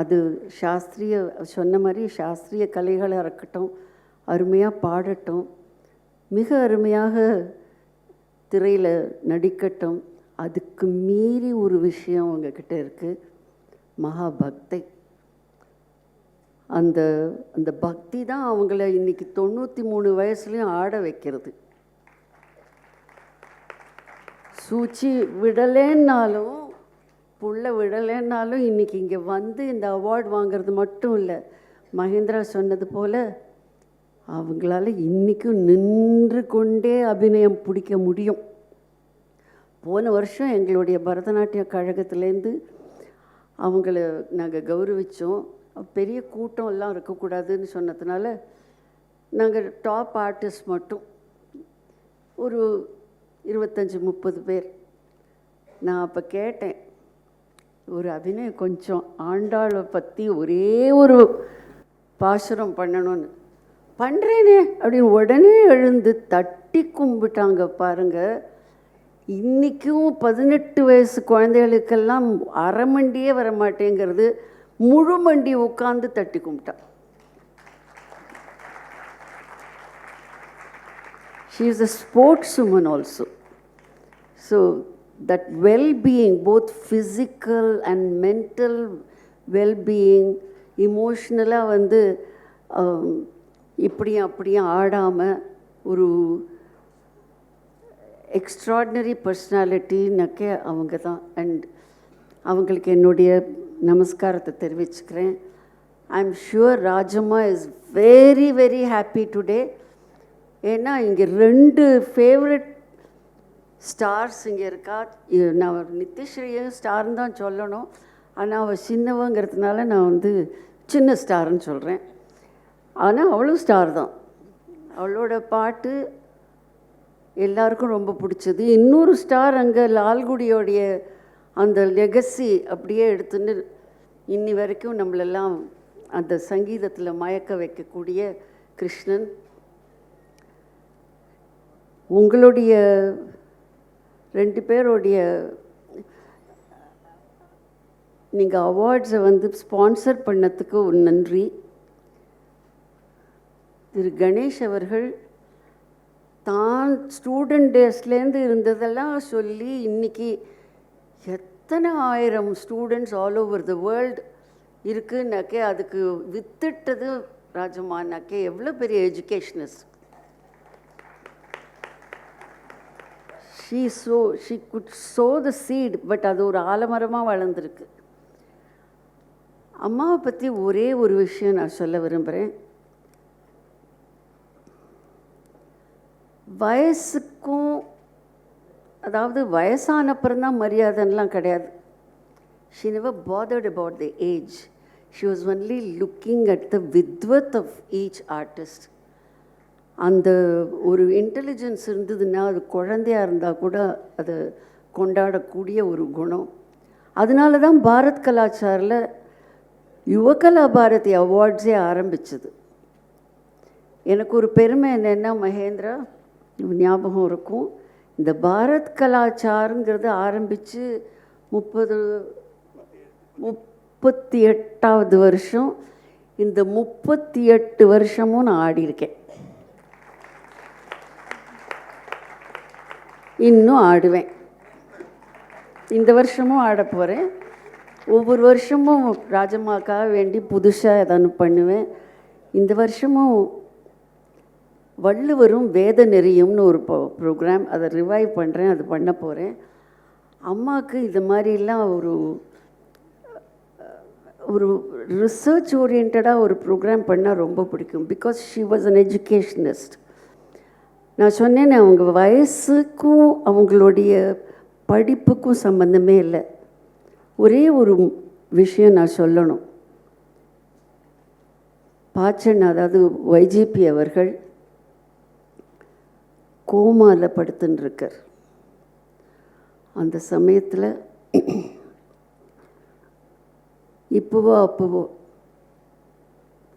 அது சாஸ்திரிய, சொன்ன மாதிரி சாஸ்திரிய கலைகளாக இருக்கட்டும், அருமையாக பாடட்டும், மிக அருமையாக திரையில் நடிக்கட்டும். அதுக்கு மீறி ஒரு விஷயம் அவங்கக்கிட்ட இருக்குது, மகாபக்தி. அந்த அந்த பக்தி தான் அவங்கள இன்றைக்கி 93 வயசுலேயும் ஆட வைக்கிறது. சூச்சி விடலேன்னாலும் புள்ள விடலைன்னாலும் இன்றைக்கி இங்கே இந்த அவார்டு வாங்கிறது மட்டும் இல்லை, மகேந்திரா சொன்னது போல் அவங்களால இன்றைக்கும் நின்று கொண்டே அபிநயம் பிடிக்க முடியும். போன வருஷம் எங்களுடைய பரதநாட்டிய கழகத்துலேருந்து அவங்கள நாங்கள் கௌரவித்தோம். பெரிய கூட்டம்லாம் இருக்கக்கூடாதுன்னு சொன்னதுனால நாங்கள் டாப் ஆர்டிஸ்ட் மட்டும் ஒரு 25-30 பேர். நான் அப்போ கேட்டேன், ஒரு அபிநயம் கொஞ்சம் ஆண்டாளை பற்றி ஒரே ஒரு பாசுரம் பண்ணணும்னு. பண்ணுறேனே அப்படின்னு உடனே எழுந்து தட்டி கும்பிட்டாங்க பாருங்கள். இன்றைக்கும் 18 வயசு குழந்தைகளுக்கெல்லாம் அரை மண்டியே வர மாட்டேங்கிறது, முழு மண்டி உட்காந்து தட்டி கும்பிட்டா. She is a sportswoman also. So that well-being, both physical and mental well-being, இமோஷ்னலாக வந்து இப்படியும் அப்படியும் ஆடாமல் ஒரு எக்ஸ்ட்ராடினரி பர்சனாலிட்டினாக்கே அவங்க தான். அண்ட் அவங்களுக்கு என்னுடைய நமஸ்காரத்தை தெரிவிச்சுக்கிறேன். I am sure Rajamma is very very happy today. ஏன்னா இங்கே 2 ஃபேவரட் ஸ்டார்ஸ் இங்கே இருக்கா. நான் நித்யஸ்ரீயும் ஸ்டார்னு தான் சொல்லணும், ஆனால் அவள் சின்னவங்கிறதுனால நான் வந்து சின்ன ஸ்டார்னு சொல்கிறேன். ஆனால் அவளும் ஸ்டார் தான். அவளோட பாட்டு எல்லாருக்கும் ரொம்ப பிடிச்சது. இன்னொரு ஸ்டார் அங்கே லால்குடியோடைய அந்த லெகசி அப்படியே எடுத்துன்னு இன்னி வரைக்கும் நம்மளெல்லாம் அந்த சங்கீதத்தில் மயக்க வைக்கக்கூடிய கிருஷ்ணன். உங்களுடைய 2 பேருடைய நீங்கள் அவார்ட்ஸை வந்து ஸ்பான்சர் பண்ணதுக்கு ஒரு நன்றி. திரு கணேஷ் அவர்கள் தான் ஸ்டூடெண்ட் டேஸ்லேருந்து இருந்ததெல்லாம் சொல்லி இன்றைக்கி எத்தனை ஆயிரம் students all over the world இருக்குன்னாக்கே அதுக்கு வித்துட்டது ராஜம்மானாக்கே எவ்வளோ பெரிய educationist. She could sow the seed, but அது ஒரு ஆலமரமாக வளர்ந்துருக்கு. அம்மாவை பற்றி ஒரே ஒரு விஷயம் நான் சொல்ல விரும்புகிறேன். வயசுக்கும், அதாவது வயசானப்புறம் மரியாதைலாம் கிடையாது. She never bothered about the age. She was only looking at the vidwath of each artist. அந்த ஒரு இன்டெலிஜென்ஸ் இருந்ததுன்னா அது குழந்தையாக இருந்தால் கூட அதை கொண்டாடக்கூடிய ஒரு குணம். அதனால தான் பாரத் கலாச்சாரில் யுவகலா பாரதி அவார்ட்ஸே ஆரம்பிச்சது. எனக்கு ஒரு பெருமை என்னென்னா, மகேந்திரா ஞாபகம் இருக்கும், இந்த பாரத் கலாச்சாரங்கிறது ஆரம்பித்து 38வது வருஷம். இந்த 38 வருஷமும் நான் ஆடியிருக்கேன், இன்னும் ஆடுவேன். இந்த வருஷமும் ஆட போகிறேன். ஒவ்வொரு வருஷமும் ராஜம்மாக்காக வேண்டி புதுசாக ஏதாவது பண்ணுவேன். இந்த வருஷமும் வள்ளுவரும் வேத நெறியும்னு ஒரு ப்ரோக்ராம், அதை ரிவைவ் பண்ணுறேன், அது பண்ண போகிறேன். அம்மாவுக்கு இது மாதிரிலாம் ஒரு ரிசர்ச் ஓரியன்டாக ஒரு ப்ரோக்ராம் பண்ணால் ரொம்ப பிடிக்கும். Because she was an educationist. நான் சொன்னேன், அவங்க வயசுக்கும் அவங்களுடைய படிப்புக்கும் சம்பந்தமே இல்லை. ஒரே ஒரு விஷயம் நான் சொல்லணும். பாச்சன், அதாவது வைஜிபி அவர்கள் கோமாவில் படுத்துன்னு இருக்கார். அந்த சமயத்தில் இப்போவோ அப்போவோ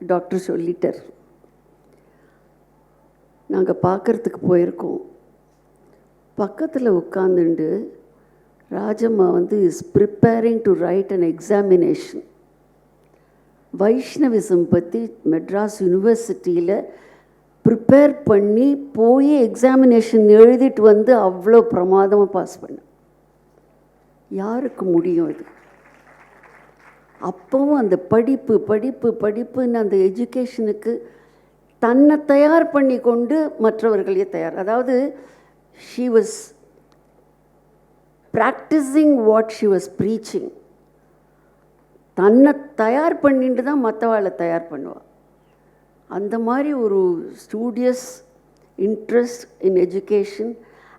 டாக்டர் சொல்லிட்டார். நாங்கள் பார்க்குறதுக்கு போயிருக்கோம். பக்கத்தில் உட்காந்துண்டு ராஜம்மா வந்து is preparing to right an examination. வைஷ்ணவிசம் பற்றி மெட்ராஸ் யூனிவர்சிட்டியில் ப்ரிப்பேர் பண்ணி போய் எக்ஸாமினேஷன் எழுதிட்டு வந்து அவ்வளோ பிரமாதமாக பாஸ் பண்ண. யாருக்கு முடியும் இது? அப்போவும் அந்த படிப்பு படிப்பு படிப்புன்னு அந்த எஜுகேஷனுக்கு தன்னை தயார் பண்ணி கொண்டு மற்றவர்களே தயார். அதாவது she was practising what she was preaching. தன்னை தயார் பண்ணிட்டு தான் மற்றவாளை தயார் பண்ணுவாள். அந்த மாதிரி ஒரு studious interest in education.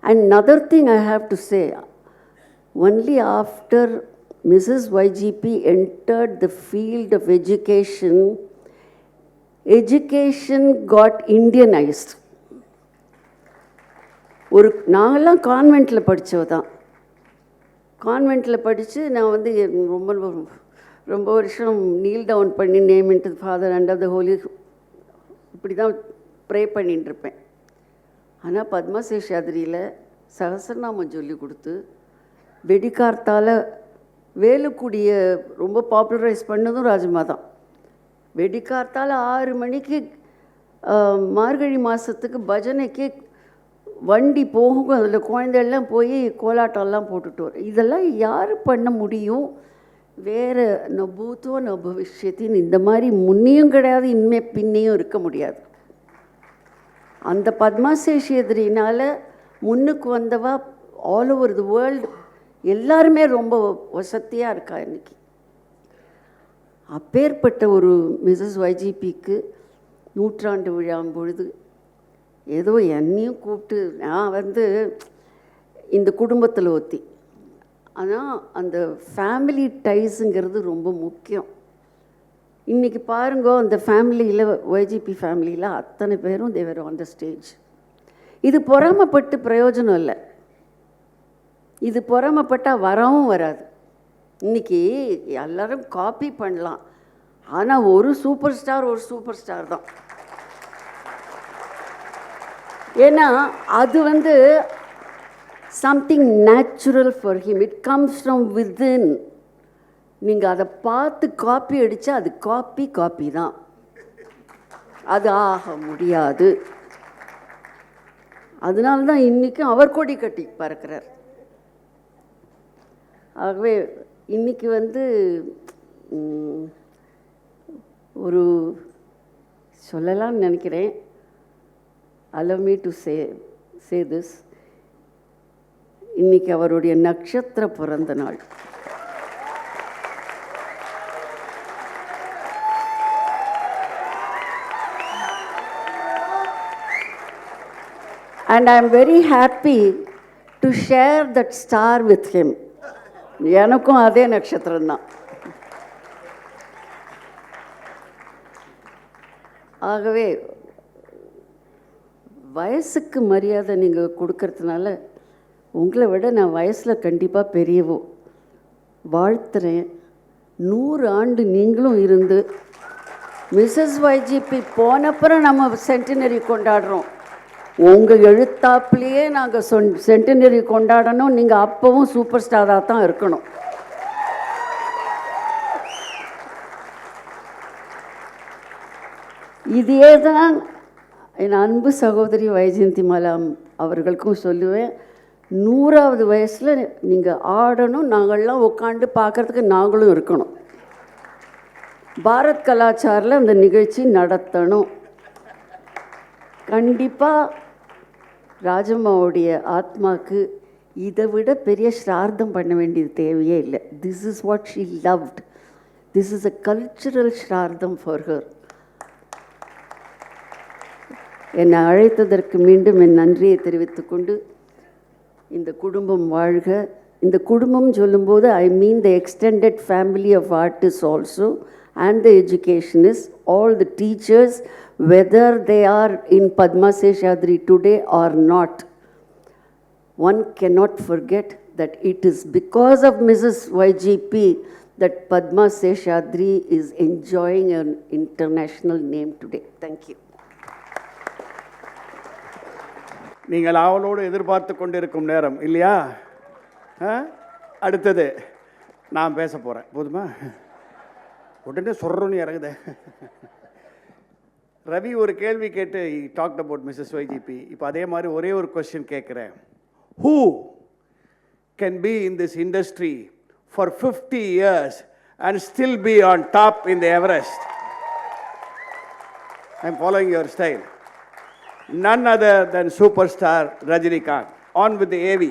And another thing I have to say, only after Mrs. YGP entered the field of education, education got Indianized. நாங்கள்லாம் கான்வெண்ட்டில் படித்தவ தான். கான்வெண்ட்டில் படித்து நான் வந்து ரொம்ப வருஷம் நீல் டவுன் பண்ணி name into the father and of the holy இப்படி தான் ப்ரே பண்ணிட்டு இருப்பேன். ஆனால் பத்மசேஷாதிரியில் சகசரநாமம் சொல்லி கொடுத்து வெடிக்கார்த்தால் வேலுக்குடிய ரொம்ப பாப்புலரைஸ் பண்ணதும் ராஜம்மா தான். வெடிக்கார்த்தால் 6 மணிக்கு மார்கழி மாதத்துக்கு பஜனைக்கு வண்டி போகும். அதில் குழந்தையெல்லாம் போய் கோலாட்டம்லாம் போட்டுட்டு வரும். இதெல்லாம் யார் பண்ண முடியும்? வேறு நபூத்தோ நபவிஷ்யத்தின் இந்த மாதிரி முன்னையும் கிடையாது, இனிமே பின்னையும் இருக்க முடியாது. அந்த பத்மாசேஷியதிரினால் முன்னுக்கு வந்தவா ஆல் ஓவர் தி வேர்ல்டு எல்லாருமே ரொம்ப வசதியாக இருக்கா இன்னைக்கு. அப்பேற்பட்ட ஒரு மிஸ்ஸஸ் வைஜிபிக்கு 100ஆண்டு விழாம் பொழுது ஏதோ என்னையும் கூப்பிட்டு, நான் இந்த குடும்பத்தில் ஒத்தி, ஆனால் அந்த ஃபேமிலி டைஸுங்கிறது ரொம்ப முக்கியம். இன்றைக்கி பாருங்கோ, அந்த ஃபேமிலியில் ஒய்ஜிபி ஃபேமிலியில் அத்தனை பேரும் தேவர் ஆன் த ஸ்டேஜ். இது பொறாமப்பட்டு பிரயோஜனம் இல்லை, இது பொறாமப்பட்டால் வரவும் வராது. இன்றைக்கி எல்லோரும் காப்பி பண்ணலாம், ஆனால் ஒரு சூப்பர் ஸ்டார் தான். ஏன்னா அது something natural for him, it comes from within. நீங்கள் அதை பார்த்து காப்பி அடித்தா அது காப்பி தான், அது ஆக முடியாது. அதனால தான் இன்றைக்கும் அவர் கொடி கட்டி பறக்கிறார். ஆகவே இன்றைக்கி ஒரு சொல்லலாம்னு நினைக்கிறேன். allow me to say this. இன்றைக்கி அவருடைய நட்சத்திர பிறந்த நாள். And I am very happy to share that star with him. எனக்கும் அதே நட்சத்திரம் தான். ஆகவே வயசுக்கு மரியாதை நீங்கள் கொடுக்கறதுனால உங்களை விட நான் வயசில் கண்டிப்பாக பெரியவோ. வாழ்த்துறேன். 100 ஆண்டு நீங்களும் இருந்து, மிஸ்ஸஸ் வைஜிபி போனப்புறம் நம்ம சென்டினரி கொண்டாடுறோம். உங்கள் எழுத்தாப்புலேயே நாங்கள் சென்டினரி கொண்டாடணும். நீங்கள் அப்போவும் சூப்பர் ஸ்டாராக தான் இருக்கணும். இதே தான் என் அன்பு சகோதரி வைஜெயந்தி மாலாம் அவர்களுக்கும் சொல்லுவேன். 100வது வயசில் நீங்கள் ஆடணும், நாங்கள்லாம் உட்காந்து பார்க்குறதுக்கு நாங்களும் இருக்கணும். பாரத் கலாச்சாரில் அந்த நிகழ்ச்சி நடத்தணும். கண்டிப்பாக ராஜம்மாவுடைய ஆத்மாவுக்கு இதை விட பெரிய ஸ்ரார்த்தம் பண்ண வேண்டியது தேவையே இல்லை. This is what she loved. This is a cultural shraddham for her. என்னை அழைத்ததற்கு மீண்டும் என் நன்றியை தெரிவித்துக்கொண்டு, இந்த குடும்பம் வாழ்க. இந்த குடும்பம் சொல்லும்போது I mean the extended family of artist also and the educationists, all the teachers, whether they are in Padma Seshadri today or not. One cannot forget that it is because of Mrs. YGP that Padma Seshadri is enjoying an international name today. Thank you. நீங்கள் அவளோடு எதிர்பார்த்து கொண்டிருக்கும் நேரம் இல்லையா? அடுத்தது நான் பேச போகிறேன். போதுமா? உடனே சொல்கிறோன்னு இறங்குது. ரவி ஒரு கேள்வி கேட்டு டாக்ட் அபவுட் மிஸ்ஸஸ் வைஜிபி. இப்போ அதே மாதிரி ஒரே ஒரு கொஸ்டின் கேட்குறேன். Who can be in this industry for 50 years and still be on top in the Everest? I am following your style. None other than superstar Rajinikanth. On with the AV.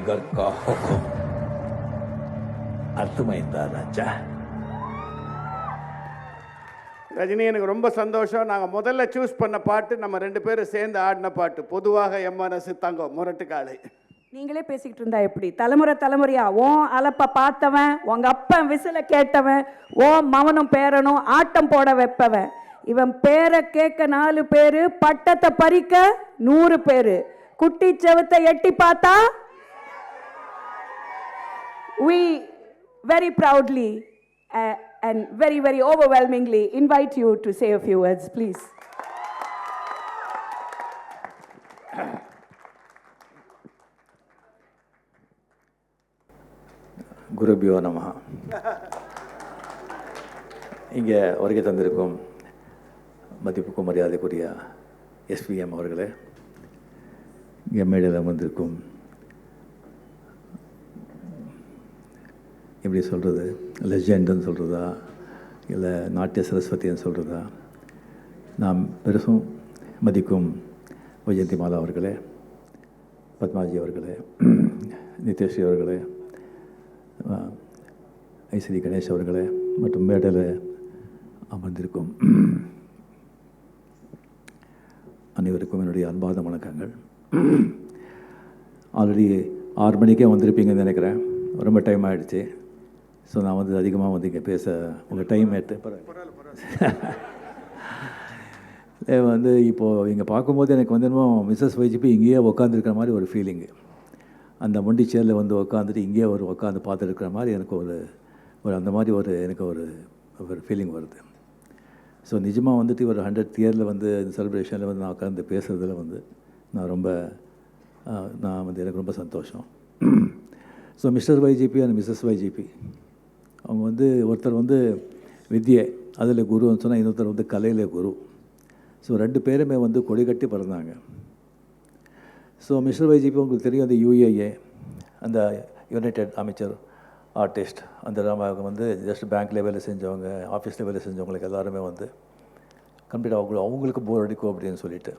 Tiger का हुक्म अर्थमैंदा राजा ரஜினி, எனக்கு ரொம்ப சந்தோஷம். நாங்கள் முதல்ல choose பண்ண பாட்டு நம்ம 2 பேரும் சேர்ந்து ஆடின பாட்டு. பொதுவாக எம்என்எஸ் தங்கம் முரட்டுக்காலை. நீங்களே பேசிக்கிட்டு இருந்தா எப்படி? தலைமுறை தலைமுறையா ஓன் அலப்ப பார்த்தவன், உங்க அப்பன் விசில கேட்டவன், ஓன் மவனும் பேரனும் ஆட்டம் போட வைப்பவன். இவன் பேரை கேட்க 4 பேரு, பட்டத்தை பறிக்க 100 பேரு, குட்டி செவத்தை எட்டி பார்த்தா we very proudly and very, very overwhelmingly invite you to say a few words, please. குருபியோ நமஹ. இங்கே வருகை தந்திருக்கும் மதிப்புக்கும் மரியாதைக்குரிய எஸ்பிஎம் அவர்களே, இங்கே மேடையில் வந்திருக்கும் எப்படி சொல்கிறது, லெஜெண்டுன்னு சொல்கிறதா இல்லை நாட்டிய சரஸ்வதின்னு சொல்கிறதா, நாம் பெருசும் மதிக்கும் வைஜெயந்தி மாலா அவர்களே, பத்மாஜி அவர்களே, நித்யஸ்ரீ அவர்களே, ஐஸ்வரி கணேஷ் அவர்களே மற்றும் மேடையில் அமர்ந்திருக்கும் அனைவருக்கும் என்னுடைய அன்பார்ந்த வணக்கங்கள். ஆல்ரெடி 6 மணிக்கே வந்திருப்பீங்கன்னு நினைக்கிறேன். ரொம்ப டைம் ஆகிடுச்சு. ஸோ நான் வந்து அதிகமாக வந்து இங்கே பேச உங்கள் டைம் எடுத்து வந்து இப்போது இங்கே பார்க்கும்போது எனக்கு வந்து என்னமோ மிஸ்ஸஸ் வைஜிபி இங்கேயே உட்காந்துருக்கிற மாதிரி ஒரு ஃபீலிங்கு. அந்த மொண்டி சேரில் வந்து உட்காந்துட்டு இங்கேயே உட்காந்து பார்த்துருக்கிற மாதிரி எனக்கு ஒரு அந்த மாதிரி எனக்கு ஒரு ஃபீலிங் வருது. ஸோ நிஜமாக வந்துட்டு ஒரு 100th இயரில் வந்து இந்த செலிப்ரேஷனில் வந்து நான் உட்காந்து பேசுகிறதுல வந்து நான் வந்து எனக்கு ரொம்ப சந்தோஷம். So Mr YGP and Mrs YGP அவங்க வந்து ஒருத்தர் வந்து வித்யை அதில் குருன்னு சொன்னால் இன்னொருத்தர் வந்து கலையில் குரு. ஸோ 2 பேருமே வந்து கொடி கட்டி பிறந்தாங்க. ஸோ மிஸ்டர் வைஜிபி உங்களுக்கு தெரியும், அந்த UAA அந்த யுனைடெட் அமைச்சர் ஆர்டிஸ்ட் அந்த வந்து ஜஸ்ட் பேங்க் லெவலில் செஞ்சவங்க, ஆஃபீஸ் லெவலில் செஞ்சவங்களுக்கு எல்லாருமே வந்து கம்ப்ளீட்டாக அவங்களுக்கு போர் அடிக்கும் அப்படின்னு சொல்லிட்டு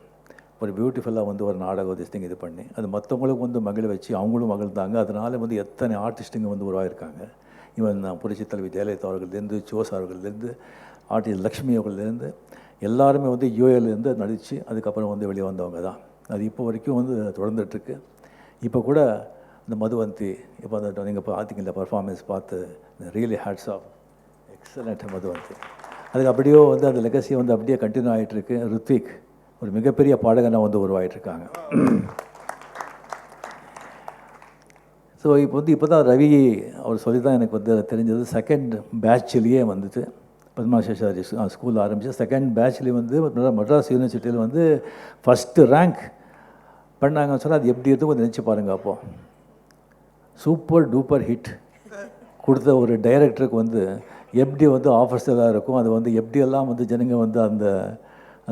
ஒரு பியூட்டிஃபுல்லாக வந்து ஒரு நாடகம் திஸ்டிங் இது பண்ணி அது மற்றவங்களுக்கு வந்து மகிழ வச்சு அவங்களும் மகிழ்ந்தாங்க. அதனால் வந்து எத்தனை ஆர்டிஸ்ட்டுங்க வந்து உருவாயிருக்காங்க. இவன் புரட்சி தலைவி ஜெயலலிதா அவர்கள்லேருந்து, சோஸ் அவர்கள்லேருந்து, ஆர்டிஸ்ட் லக்ஷ்மி அவர்கள்லேருந்து எல்லாருமே வந்து யூஏலேருந்து நடித்து அதுக்கப்புறம் வந்து வெளியே வந்தவங்க தான். அது இப்போ வரைக்கும் வந்து தொடர்ந்துட்டுருக்கு. இப்போ கூட இந்த மதுவந்தி இப்போ அந்த நீங்கள் பார்த்தீங்களா பர்ஃபார்மன்ஸ் பார்த்து really hats off, excellent Madhuvanti. அதுக்கு அப்படியோ வந்து அந்த லெகசி வந்து அப்படியே கண்டினியூ ஆகிட்டுருக்கு. ருத்விக் ஒரு மிகப்பெரிய பாடகனாக வந்து உருவாகிட்டுருக்காங்க. ஸோ இப்போ தான் ரவி அவர் சொல்லி தான் எனக்கு வந்து தெரிஞ்சது. 2nd பேட்ச்லேயே வந்துட்டு பத்மாசேஷாரி ஸ்கூல் ஆரம்பித்து 2nd பேட்ச்லேயே வந்து மெட்ராஸ் யூனிவர்சிட்டியில் வந்து ஃபஸ்ட்டு ரேங்க் பண்ணாங்கன்னு சொன்னால் அது எப்படி இருக்கும் கொஞ்சம் நினச்சி பாருங்கள். அப்போது சூப்பர் டூப்பர் ஹிட் கொடுத்த ஒரு டைரக்டருக்கு வந்து எப்படி வந்து ஆஃபர்ஸ் எல்லாம் இருக்கும், அது வந்து எப்படியெல்லாம் வந்து ஜனங்க வந்து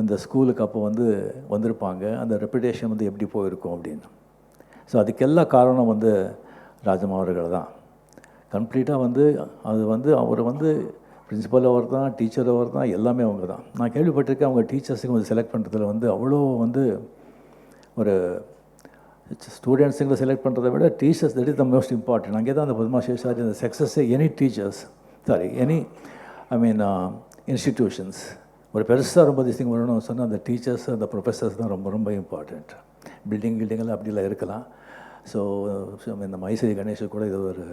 அந்த ஸ்கூலுக்கு அப்போ வந்து வந்திருப்பாங்க, அந்த ரெப்புடேஷன் வந்து எப்படி போயிருக்கும் அப்படின்னு. ஸோ அதுக்கெல்லாம் காரணம் வந்து ராஜம்மா அவர்கள் தான். கம்ப்ளீட்டாக வந்து அது வந்து அவர் வந்து பிரின்சிபல் அவர் தான், டீச்சர் அவர் தான், எல்லாமே அவங்க தான். நான் கேள்விப்பட்டிருக்கேன் அவங்க டீச்சர்ஸுக்கு வந்து செலக்ட் பண்ணுறதுல வந்து அவ்வளோ வந்து ஒரு ஸ்டூடெண்ட்ஸுங்களை செலக்ட் பண்ணுறதை விட teachers that is the most important. அங்கே தான் அந்த பத்மாசேஷாரி அந்த சக்ஸஸ்ஸே எனி டீச்சர்ஸ் எனி இன்ஸ்டிடியூஷன்ஸ் ஒரு பெருசாக ரொம்ப திஸ்டிங் வரணும்னு சொன்னால் அந்த டீச்சர்ஸ் அந்த ப்ரொஃபஸர்ஸ் தான் ரொம்ப ரொம்ப இம்பார்ட்டண்ட். பில்டிங்கெல்லாம் அப்படிலாம் இருக்கலாம். ஸோ இந்த ஐஸ்வரி கணேஷ் கூட இது ஒரு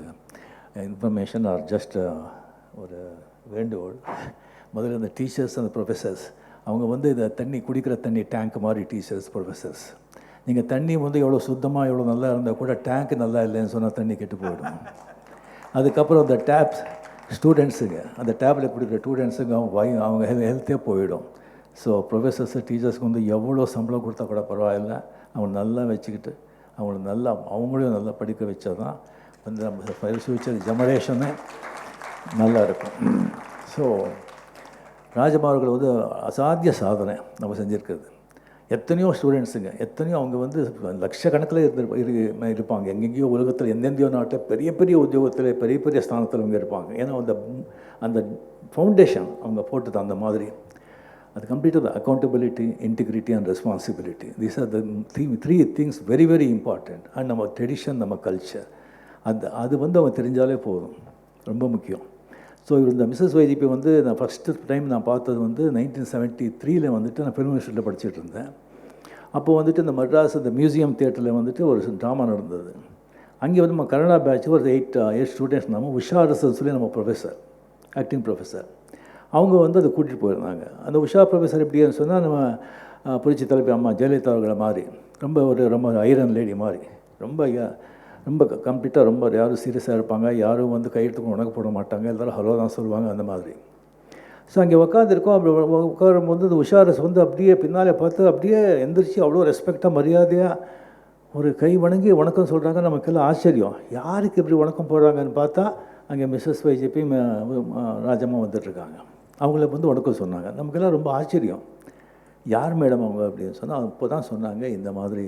இன்ஃபர்மேஷன் ஆர் ஜஸ்ட் ஒரு வேண்டுகோள். முதல்ல இந்த டீச்சர்ஸ் அந்த ப்ரொஃபஸர்ஸ் அவங்க வந்து இதை தண்ணி குடிக்கிற தண்ணி டேங்க் மாதிரி டீச்சர்ஸ் ப்ரொஃபஸர்ஸ். நீங்கள் தண்ணி வந்து எவ்வளோ சுத்தமாக எவ்வளோ நல்லா இருந்தால் கூட டேங்க் நல்லா இல்லைன்னு சொன்னால் தண்ணி கெட்டு போயிடும். அதுக்கப்புறம் அந்த டேப்ஸ் ஸ்டூடெண்ட்ஸுங்க அந்த டேப்பில் குடிக்கிற ஸ்டூடெண்ட்ஸுங்க அவங்க ஹெல்த்தே போயிடும். ஸோ ப்ரொஃபஸர்ஸு டீச்சர்ஸ்க்கு வந்து எவ்வளோ சம்பளம் கொடுத்தா கூட பரவாயில்ல, அவங்க நல்லா வச்சுக்கிட்டு அவங்களையும் நல்லா படிக்க வச்சா தான் வந்து நம்ம ஃபியூச்சர் ஜெனரேஷனே நல்லா இருக்கும். ஸோ ராஜம்மா அவர்கள் வந்து அசாத்திய சாதனை நம்ம செஞ்சுருக்கிறது. எத்தனையோ ஸ்டூடெண்ட்ஸுங்க எத்தனையோ அவங்க வந்து லட்சக்கணக்கில் இருப்பாங்க. எங்கெங்கேயோ உலகத்தில் எந்தெந்தையோ நாட்டில் பெரிய பெரிய உத்தியோகத்தில் பெரிய பெரிய ஸ்தானத்தில் அவங்க இருப்பாங்க. ஏன்னா அந்த ஃபவுண்டேஷன் அவங்க போட்டது அந்த மாதிரி. அது கம்ப்ளீட்டாக accountability, integrity and responsibility. These are the three things very very important. And நம்ம ட்ரெடிஷன், நம்ம கல்ச்சர், அது வந்து அவங்க தெரிஞ்சாலே போதும், ரொம்ப முக்கியம். ஸோ இந்த மிஸ்ஸஸ் வைஜிபி வந்து நான் ஃபஸ்ட்டு டைம் நான் பார்த்தது வந்து 1973 வந்துட்டு நான் ஃபிலிம் இன்ஸ்டியூட்டில் படிச்சுட்டு இருந்தேன். அப்போது வந்துட்டு இந்த மெட்ராஸ் இந்த மியூசியம் தியேட்டரில் வந்துட்டு ஒரு ட்ராமா நடந்தது. அங்கே வந்து நம்ம கன்னடா பேட்ச் ஒரு 8 ஸ்டூடெண்ட்ஸ் நம்ம உஷா ரசன் சொல்லி நம்ம ப்ரொஃபஸர், ஆக்டிங் ப்ரொஃபஸர், அவங்க வந்து அதை கூட்டிகிட்டு போயிருந்தாங்க. அந்த உஷா ப்ரொஃபஸர் எப்படின்னு சொன்னால் நம்ம புரட்சி தலைவி அம்மா ஜெயலலிதா அவர்களை மாதிரி ரொம்ப ஐரன் லேடி மாதிரி ரொம்ப கம்ப்ளீட்டாக ரொம்ப யாரும் சீரியஸாக இருப்பாங்க, யாரும் வந்து கையெழுத்துக்கும் உனக்கு போட மாட்டாங்க, எல்லாரும் ஹலோ தான் சொல்லுவாங்க, அந்த மாதிரி. ஸோ அங்கே உட்காந்துருக்கோம். அப்படி உட்காரும்போது அந்த உஷாரஸ் வந்து அப்படியே பின்னாலே பார்த்து அப்படியே எந்திரிச்சு அவ்வளோ ரெஸ்பெக்டாக மரியாதையாக ஒரு கை வணங்கி வணக்கம் சொல்கிறாங்க. நமக்கெல்லாம் ஆச்சரியம், யாருக்கு இப்படி வணக்கம் போடுறாங்கன்னு பார்த்தா அங்கே மிஸ்ஸஸ் வைஜிபி ராஜம்மா வந்துட்டுருக்காங்க. அவங்கள வந்து வணக்கம் சொன்னாங்க. நமக்கெல்லாம் ரொம்ப ஆச்சரியம், யார் மேடம் அவங்க அப்படின்னு சொன்னால் அப்போ தான் சொன்னாங்க, இந்த மாதிரி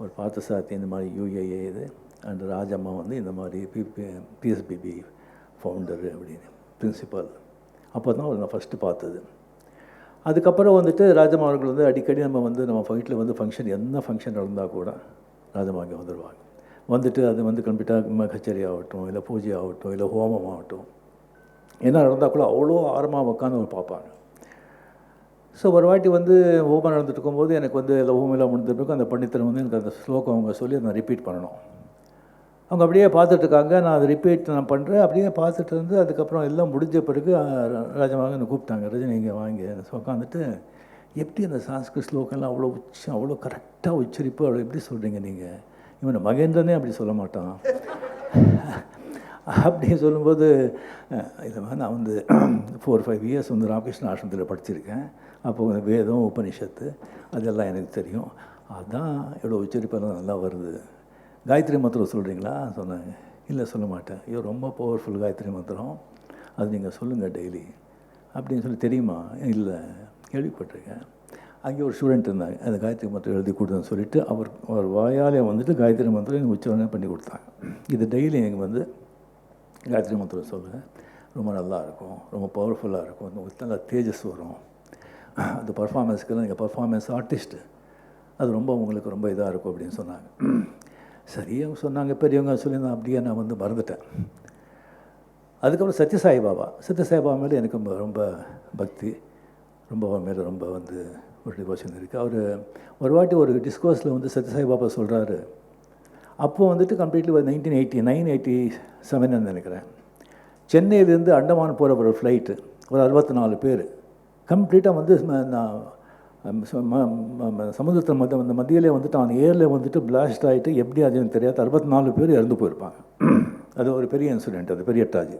ஒரு பார்த்தசாரதி இந்த மாதிரி யூஏஏ இது அண்ட் ராஜம்மா வந்து இந்த மாதிரி பிஎஸ்பிபி ஃபவுண்டரு அப்படின்னு பிரின்சிபால். அப்போ தான் நான் ஃபஸ்ட்டு பார்த்தது. அதுக்கப்புறம் வந்துட்டு ராஜம்மா அவர்கள் வந்து அடிக்கடி நம்ம வீட்டில் வந்து ஃபங்க்ஷன், என்ன ஃபங்க்ஷன் நடந்தால் கூட ராஜம்மா அங்கே வந்துடுவாங்க. வந்துட்டு அது வந்து கம்ப்ளீட்டாக கச்சேரி ஆகட்டும், இல்லை பூஜை ஆகட்டும், இல்லை ஹோமம் ஆகட்டும், என்ன நடந்தால் கூட அவ்வளோ ஆரமாக உட்காந்து அவர் பார்ப்பாங்க. ஸோ ஒரு வாட்டி வந்து ஹோமம் நடந்துட்டு இருக்கும்போது எனக்கு வந்து இல்லை ஹோமெல்லாம் முடிஞ்சிருக்கும், அந்த பண்டித்தர் வந்து எனக்கு அந்த ஸ்லோகம் அவங்க சொல்லி நான் ரிப்பீட் பண்ணணும். அவங்க அப்படியே பார்த்துட்ருக்காங்க, நான் அதை ரிப்பீட் நான் பண்ணுறேன். அப்படியே பார்த்துட்டு இருந்து அதுக்கப்புறம் எல்லாம் முடிஞ்ச பிறகு ராஜமாக என்னை கூப்பிட்டாங்க, ரஜினி இங்கே வாங்கி உட்காந்துட்டு, எப்படி அந்த சான்ஸ்கிரிட் ஸ்லோகம்லாம் அவ்வளோ அவ்வளோ கரெக்டாக உச்சரிப்பு அவ்வளோ எப்படி சொல்கிறீங்க நீங்கள்? இவனை மகேந்திரனே அப்படி சொல்ல மாட்டான் அப்படின்னு சொல்லும்போது, இது மாதிரி நான் வந்து 4-5 இயர்ஸ் வந்து ராமகிருஷ்ண ஆசிரமத்தில் படிச்சிருக்கேன். அப்போது வேதம், உபனிஷத்து அதெல்லாம் எனக்கு தெரியும், அதுதான் எவ்வளோ உச்சரிப்பெல்லாம் நல்லா வருது. காயத்ரி மந்திரம் சொல்கிறீங்களா சொன்னாங்க. இல்லை சொல்ல மாட்டேன். ஐயோ ரொம்ப பவர்ஃபுல் காயத்ரி மந்திரம், அது நீங்கள் சொல்லுங்கள் டெய்லி அப்படின்னு சொல்லி. தெரியுமா? இல்லை கேள்விப்பட்டிருக்கேன். அங்கே ஒரு ஸ்டூடெண்ட் இருந்தாங்க, அந்த காயத்ரி மந்திரம் எழுதி கொடுத்தேன்னு சொல்லிவிட்டு அவர் வாயாலே வந்துட்டு காயத்ரி மந்திரம் எனக்கு உச்சாரணை பண்ணி கொடுத்தாங்க. இது டெய்லி எனக்கு வந்து காயத்ரி மந்திரம் சொல்லுவேன், ரொம்ப நல்லாயிருக்கும், ரொம்ப பவர்ஃபுல்லாக இருக்கும், நல்லா தேஜஸ் வரும். அந்த பர்ஃபார்மன்ஸ்க்கெல்லாம் நீங்கள் பர்ஃபார்மன்ஸ் ஆர்டிஸ்ட்டு, அது ரொம்ப உங்களுக்கு ரொம்ப இதாக இருக்கும் அப்படின்னு சொன்னாங்க. சரி அவங்க சொன்னாங்க, பெரியவங்க சொல்லி நான் அப்படியே நான் வந்து மறந்துட்டேன். அதுக்கப்புறம் சத்யசாய் பாபா மேலே எனக்கு ரொம்ப பக்தி, ரொம்ப மேலே ரொம்ப வந்து ஒரு டிவோஷன் இருக்குது. அவர் ஒரு வாட்டி ஒரு டிஸ்கோர்ஸில் வந்து சத்யசாய் பாபா சொல்கிறாரு. அப்போது வந்துட்டு கம்ப்ளீட்லி 1989-87 நினைக்கிறேன், சென்னையிலேருந்து அண்டமான் போகிற ஒரு ஃப்ளைட்டு ஒரு 64 பேர் கம்ப்ளீட்டாக வந்து சமுதிரத்தில் அந்த மத்தியிலே வந்துட்டு அந்த ஏரில் வந்துட்டு பிளாஸ்ட் ஆகிட்டு எப்படி அதுன்னு தெரியாது 64 பேர் இறந்து போயிருப்பாங்க. அது ஒரு பெரிய இன்சிடெண்ட், அது பெரிய ட்ராஜடி.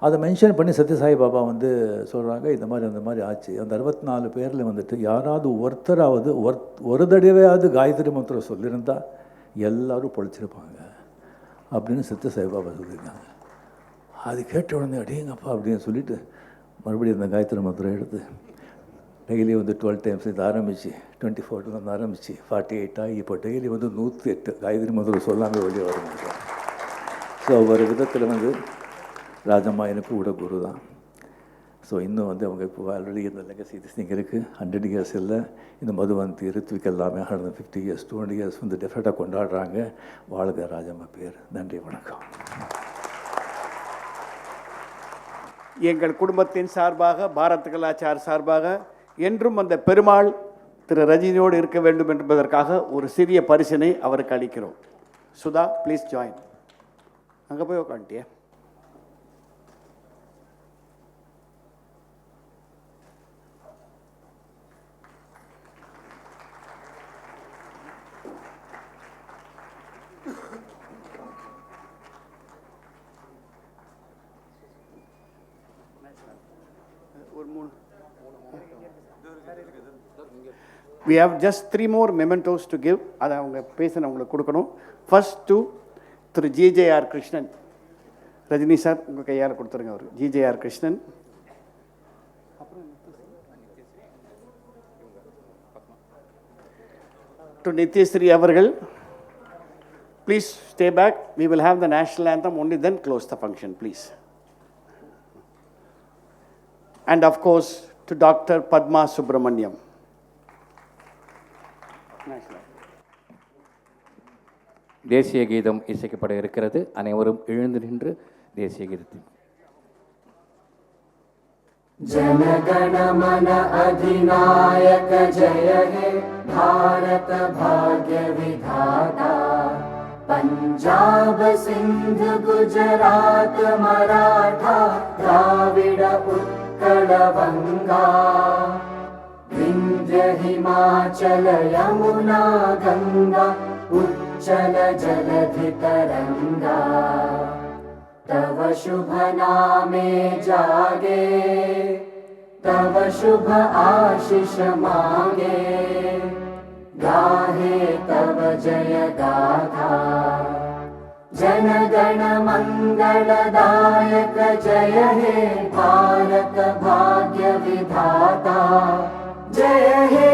அதை மென்ஷன் பண்ணி சத்யசாய் பாபா வந்து சொல்கிறாங்க, இந்த மாதிரி அந்த மாதிரி ஆச்சு. அந்த 64 பேரில் வந்துட்டு யாராவது ஒருத்தராவது ஒரு தடவையாவது காயத்ரி மந்திரம் சொல்லியிருந்தால் எல்லோரும் பொழைச்சிருப்பாங்க அப்படின்னு சத்யசாய் பாபா சொல்லியிருக்காங்க. அது கேட்ட உடனே அடியங்கப்பா அப்படின்னு சொல்லிட்டு மறுபடியும் அந்த காயத்ரி மந்திரம் எடுத்து டெய்லி வந்து 12 டைம்ஸ் இது ஆரம்பித்து 24 வந்து ஆரம்பித்து 48 ஆகி இப்போ டெய்லி வந்து 108 காயத்ரி மந்திரம் சொல்லாமல் வெளியே வர மாட்டோம். ஸோ ஒரு விதத்தில் வந்து ராஜம்மா எனக்கு கூட குரு தான். ஸோ இன்னும் வந்து அவங்க இப்போ ஆல்ரெடி இந்த லெகசி திங் இருக்குது. 100 இயர்ஸ் இல்லை, இந்த மதுவந்தி ரித்விக் எல்லாமே 150 இயர்ஸ் 200 இயர்ஸ் வந்து டெஃபினட்டாக கொண்டாடுறாங்க. வாழ்க ராஜம்மா பேர். நன்றி, வணக்கம். எங்கள் குடும்பத்தின் சார்பாக, பாரத் கலாச்சார் சார்பாக என்றும் அந்த பெருமாள் திரு ரஜினியோடு இருக்க வேண்டும் என்பதற்காக ஒரு சிறிய பரிசினை அவருக்கு அளிக்கிறோம். Sudha please join. அங்கே போய் உட்காந்துட்டியா? We have just 3 more mementos to give. அதை அவங்க பேசணும், அவங்களுக்கு கொடுக்கணும். First to Thiru GJR Krishnan. Rajini sir உங்கள் கையால் கொடுத்துருங்க. அவர் ஜிஜேஆர் கிருஷ்ணன். டு நித்யஸ்ரீ அவர்கள். Please stay back. We will have the national anthem only, then close the function, please. And of course to Dr. Padma Subramaniam. தேசிய கீதம் இசைக்கப்பட இருக்கிறது. அனைவரும் எழுந்து நின்று தேசிய கீதத்தில் जनगण मन अधिनायक जय हे भारत भाग्य विधाता पंजाब सिंध गुजरात मराठा द्राविड उत्कल बंगा विंध्य हिमाचल यमुना गंगा उच्चल जलधि तरंगा तव शुभ नामे जागे तव शुभ आशीष मांगे गाहे तव जय गाथा जन गण मंगलदायक जय हे भारत भाग्य विधाता जय हे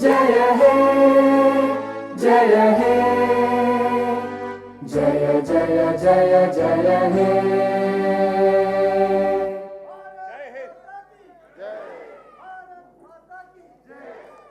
जय हे जय हे जय जय जय जय हे